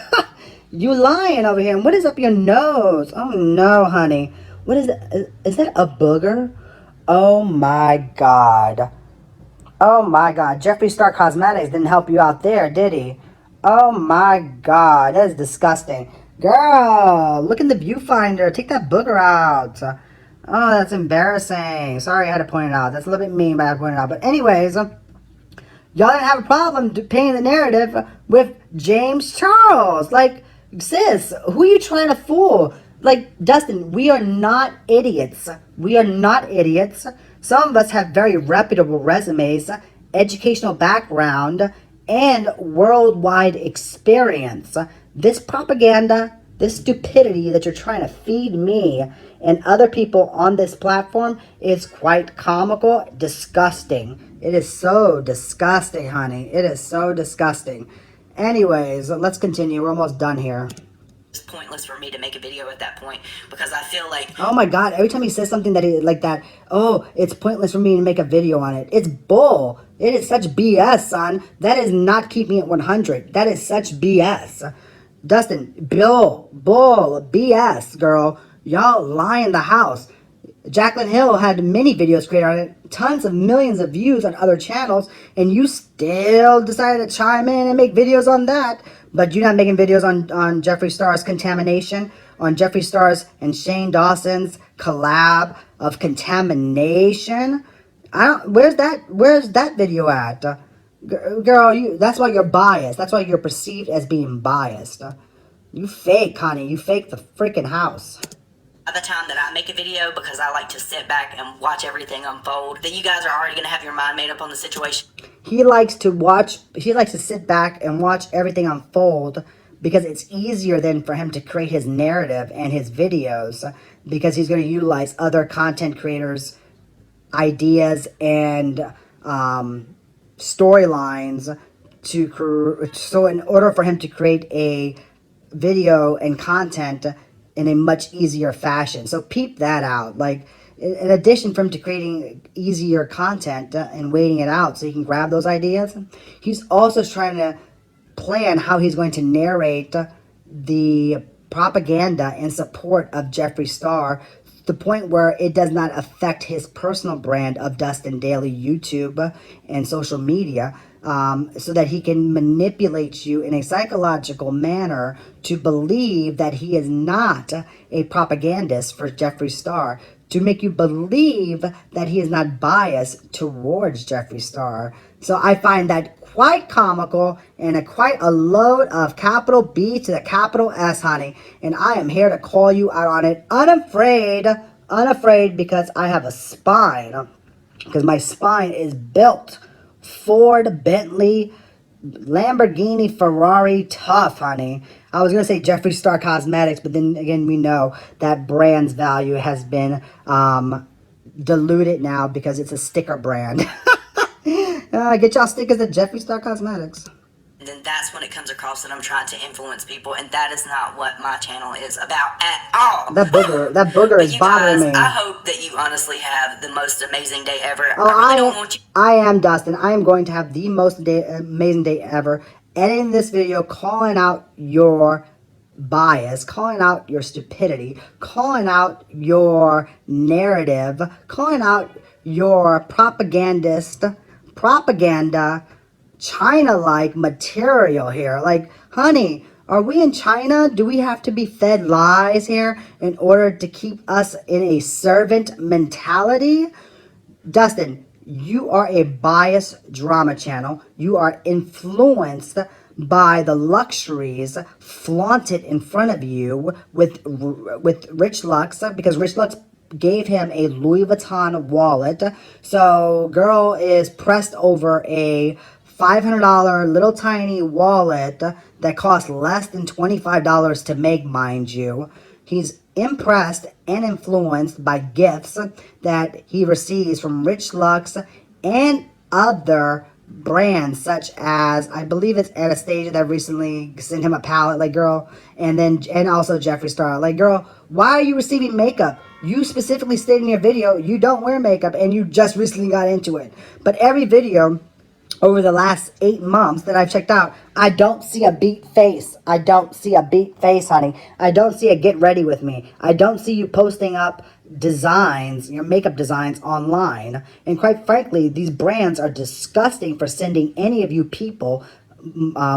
Speaker 4: You lying over here. And what is up your nose? Oh no, honey. What is it? Is that a booger? Oh my God. Oh my God. Jeffree Star Cosmetics didn't help you out there, did he? Oh my God. That is disgusting. Girl, look in the viewfinder. Take that booger out. Oh, that's embarrassing. Sorry I had to point it out. That's a little bit mean, but I had to point it out. But anyways, y'all didn't have a problem painting the narrative with James Charles. Like, sis, who are you trying to fool? Like, Dustin, we are not idiots. We are not idiots. Some of us have very reputable resumes, educational background, and worldwide experience. This propaganda, this stupidity that you're trying to feed me and other people on this platform is quite comical, disgusting. It is so disgusting, honey. It is so disgusting. Anyways, let's continue. We're almost done here.
Speaker 3: It's pointless for me to make a video at that point because I feel like,
Speaker 4: oh my god, every time he says something that he like that, oh, it's pointless for me to make a video on it. It's bull. It is such BS, son. That is not keeping it 100. That is such BS. Dustin, bull, BS, girl. Y'all lie in the house. Jaclyn Hill had many videos created on it, tons of millions of views on other channels, and you still decided to chime in and make videos on that. But you're not making videos on Jeffree Star's contamination, on Jeffree Star's and Shane Dawson's collab of contamination. Where's that video at? Girl, that's why you're biased. That's why you're perceived as being biased. You fake, honey. You fake the freaking house.
Speaker 3: by the time that I make a video, because I like to sit back and watch everything unfold, that you guys are already going to have your mind made up on the situation.
Speaker 4: He likes to sit back and watch everything unfold because it's easier then for him to create his narrative and his videos, because he's going to utilize other content creators' ideas and storylines so in order for him to create a video and content in a much easier fashion. So peep that out. Like, in addition from to creating easier content and waiting it out so he can grab those ideas, he's also trying to plan how he's going to narrate the propaganda in support of Jeffree Star, to the point where it does not affect his personal brand of Dustin Dailey YouTube and social media, so that he can manipulate you in a psychological manner to believe that he is not a propagandist for Jeffree Star, to make you believe that he is not biased towards Jeffree Star. So I find that quite comical and quite a load of capital B to the capital S, honey. And I am here to call you out on it, unafraid, because I have a spine. Because my spine is built Ford, Bentley, Lamborghini, Ferrari, tough, honey. I was going to say Jeffree Star Cosmetics, but then again, we know that brand's value has been diluted now because it's a sticker brand. Get y'all stickers at Jeffree Star Cosmetics.
Speaker 3: And then that's when it comes across that I'm trying to influence people, and that is not what my channel is about at all.
Speaker 4: That booger is bothering me.
Speaker 3: I hope that you honestly have the most amazing day ever. I don't want you.
Speaker 4: I am Dustin. I am going to have the most amazing day ever. Editing this video, calling out your bias, calling out your stupidity, calling out your narrative, calling out your propaganda China-like material here. Like, honey, are we in China? Do we have to be fed lies here in order to keep us in a servant mentality? Dustin, you are a biased drama channel. You are influenced by the luxuries flaunted in front of you with Rich Lux, because Rich Lux gave him a Louis Vuitton wallet. So girl is pressed over a $500 little tiny wallet that costs less than $25 to make, mind you. He's impressed and influenced by gifts that he receives from Rich Lux and other brands, such as, I believe it's Anastasia that recently sent him a palette, like, girl, and also Jeffree Star. Like, girl, why are you receiving makeup? You specifically stated in your video you don't wear makeup and you just recently got into it. But every video over the last 8 months that I've checked out, I don't see a beat face. I don't see a beat face, honey. I don't see a get ready with me. I don't see you posting up designs, your makeup designs online. And quite frankly, these brands are disgusting for sending any of you people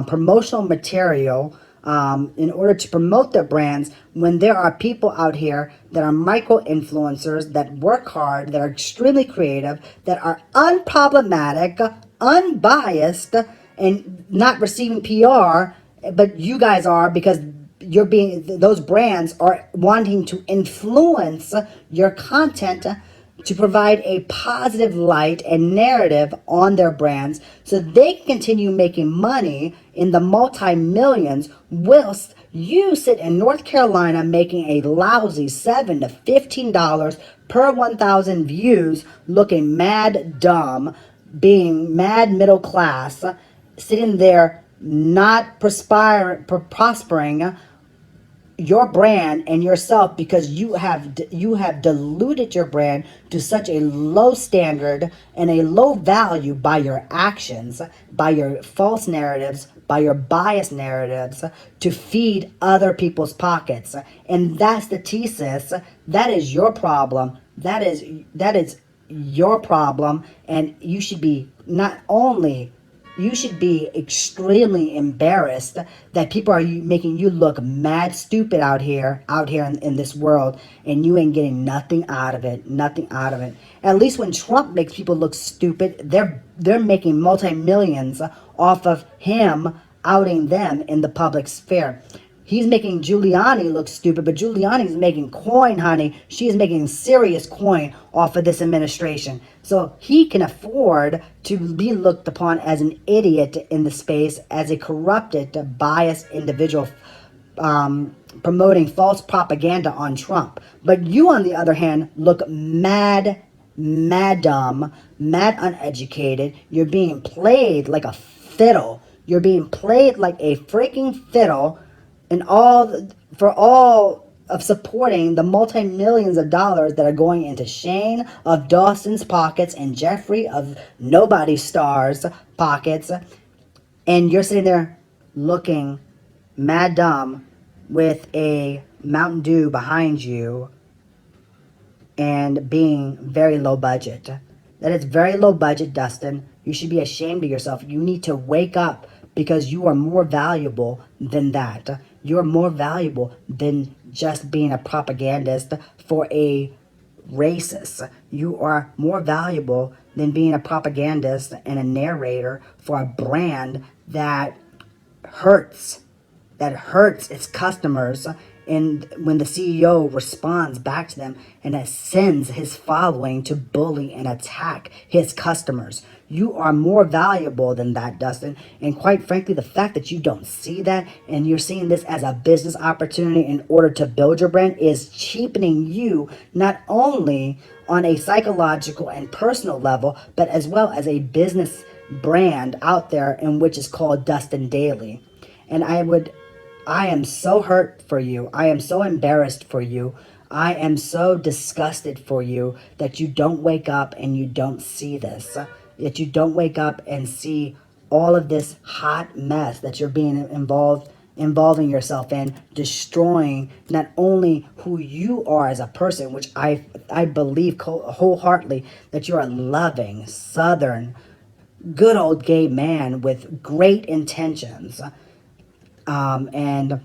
Speaker 4: promotional material in order to promote their brands, when there are people out here that are micro-influencers, that work hard, that are extremely creative, that are unproblematic, unbiased, and not receiving PR, but you guys are, because those brands are wanting to influence your content to provide a positive light and narrative on their brands so they can continue making money in the multi-millions, whilst you sit in North Carolina making a lousy $7 to $15 per 1,000 views, looking mad dumb, being mad middle class, sitting there not prospering your brand and yourself because you have diluted your brand to such a low standard and a low value by your actions, by your false narratives, by your biased narratives to feed other people's pockets. And that's the thesis. That is your problem. That is your problem, and you should be extremely embarrassed that people are making you look mad stupid out here in this world, and you ain't getting nothing out of it. At least when Trump makes people look stupid, they're making multi-millions off of him outing them in the public sphere. He's making Giuliani look stupid, but Giuliani's making coin, honey. She is making serious coin off of this administration. So he can afford to be looked upon as an idiot in the space, as a corrupted, biased individual promoting false propaganda on Trump. But you, on the other hand, look mad dumb, mad uneducated. You're being played like a fiddle. You're being played like a freaking fiddle, and for all of supporting the multi-millions of dollars that are going into Shane of Dawson's pockets and Jeffree of Nobody Star's pockets. And you're sitting there looking mad dumb with a Mountain Dew behind you and being very low budget. That is very low budget, Dustin. You should be ashamed of yourself. You need to wake up, because you are more valuable than that. You're more valuable than just being a propagandist for a racist. You are more valuable than being a propagandist and a narrator for a brand that hurts its customers. And when the CEO responds back to them and that sends his following to bully and attack his customers, you are more valuable than that, Dustin. And quite frankly, the fact that you don't see that and you're seeing this as a business opportunity in order to build your brand is cheapening you, not only on a psychological and personal level, but as well as a business brand out there, in which is called Dustin Dailey. And I am so hurt for you. I am so embarrassed for you. I am so disgusted for you that you don't wake up and you don't see this. That you don't wake up and see all of this hot mess that you're being involving yourself in, destroying not only who you are as a person, which I believe wholeheartedly that you're a loving, southern, good old gay man with great intentions. And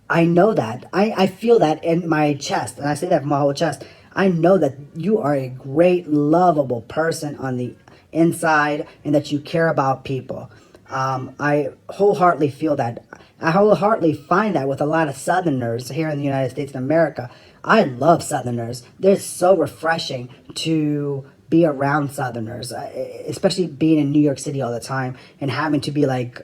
Speaker 4: I know that. I feel that in my chest, and I say that from my whole chest. I know that you are a great, lovable person on the inside, and that you care about people. I wholeheartedly feel that. I wholeheartedly find that with a lot of Southerners here in the United States of America. I love Southerners. They're so refreshing to be around Southerners, especially being in New York City all the time and having to be like,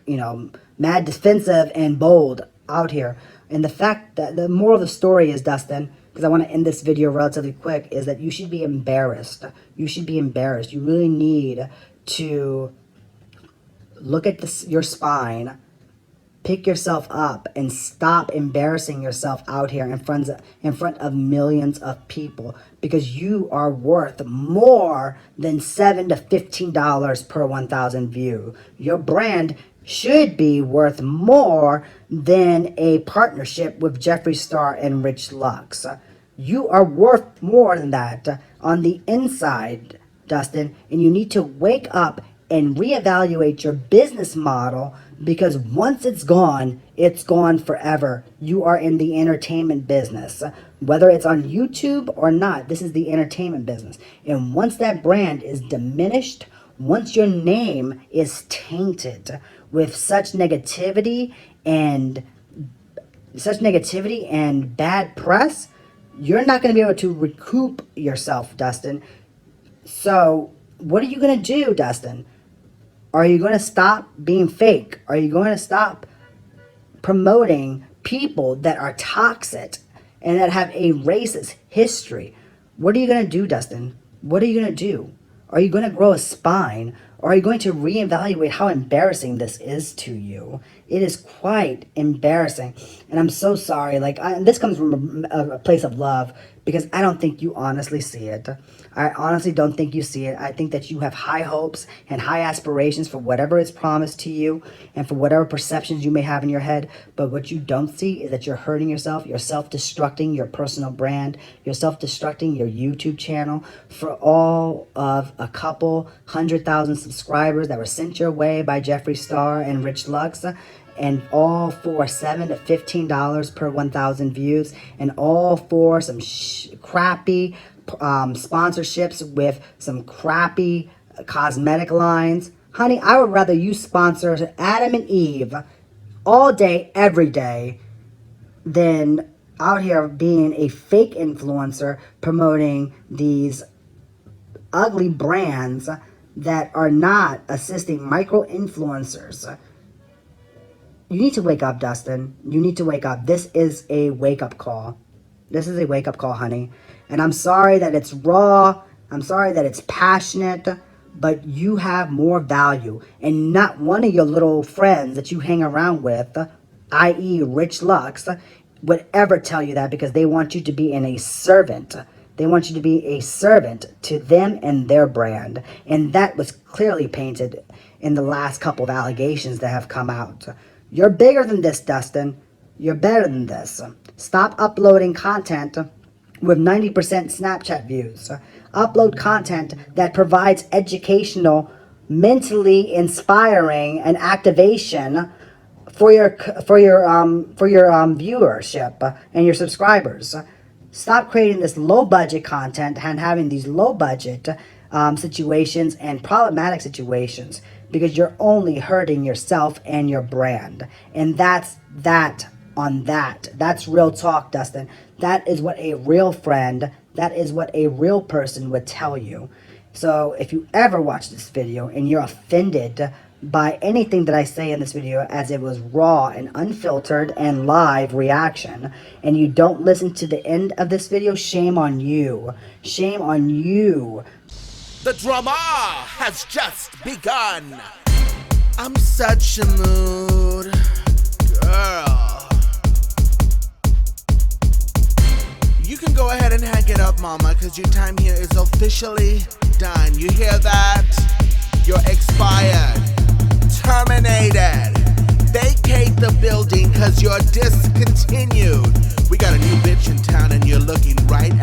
Speaker 4: mad defensive and bold out here. And the fact that the moral of the story is, Dustin, because I want to end this video relatively quick, is that you should be embarrassed. You should be embarrassed. You really need to look at your spine, pick yourself up, and stop embarrassing yourself out here in front of millions of people, because you are worth more than $7 to $15 per 1,000 view. Your brand should be worth more than a partnership with Jeffree Star and Rich Lux. You are worth more than that on the inside, Dustin, and you need to wake up and reevaluate your business model, because once it's gone forever. You are in the entertainment business. Whether it's on YouTube or not, this is the entertainment business. And once that brand is diminished, once your name is tainted with such negativity and bad press, you're not going to be able to recoup yourself, Dustin. So what are you going to do, Dustin? Are you going to stop being fake? Are you going to stop promoting people that are toxic and that have a racist history? What are you going to do, Dustin? What are you going to do? Are you going to grow a spine? Or are you going to reevaluate how embarrassing this is to you? It is quite embarrassing. And I'm so sorry. Like, this comes from a place of love, because I don't think you honestly see it. I honestly don't think you see it. I think that you have high hopes and high aspirations for whatever is promised to you and for whatever perceptions you may have in your head. But what you don't see is that you're hurting yourself. You're self-destructing your personal brand. You're self-destructing your YouTube channel for all of a couple 100,000 subscribers that were sent your way by Jeffree Star and Rich Lux, and all for $7 to $15 per 1,000 views, and all for some crappy sponsorships with some crappy cosmetic lines. Honey, I would rather you sponsor Adam and Eve all day, every day, than out here being a fake influencer promoting these ugly brands that are not assisting micro influencers. You need to wake up, Dustin. You need to wake up. This is a wake-up call. This is a wake-up call, honey. And I'm sorry that it's raw. I'm sorry that it's passionate. But you have more value. And not one of your little friends that you hang around with, i.e. Rich Lux, would ever tell you that, because they want you to be a servant. They want you to be a servant to them and their brand. And that was clearly painted in the last couple of allegations that have come out. You're bigger than this, Dustin. You're better than this. Stop uploading content with 90% Snapchat views. Upload content that provides educational, mentally inspiring, and activation for your viewership and your subscribers. Stop creating this low-budget content and having these low-budget situations and problematic situations, because you're only hurting yourself and your brand. And that's that on that. That's real talk, Dustin. That is what a real friend, that is what a real person would tell you. So if you ever watch this video and you're offended by anything that I say in this video, as it was raw and unfiltered and live reaction, and you don't listen to the end of this video, shame on you. Shame on you.
Speaker 1: The drama has just begun. I'm such a mood, girl. You can go ahead and hang it up, mama, because your time here is officially done. You hear that? You're expired. Terminated. Vacate the building because you're discontinued. We got a new bitch in town and you're looking right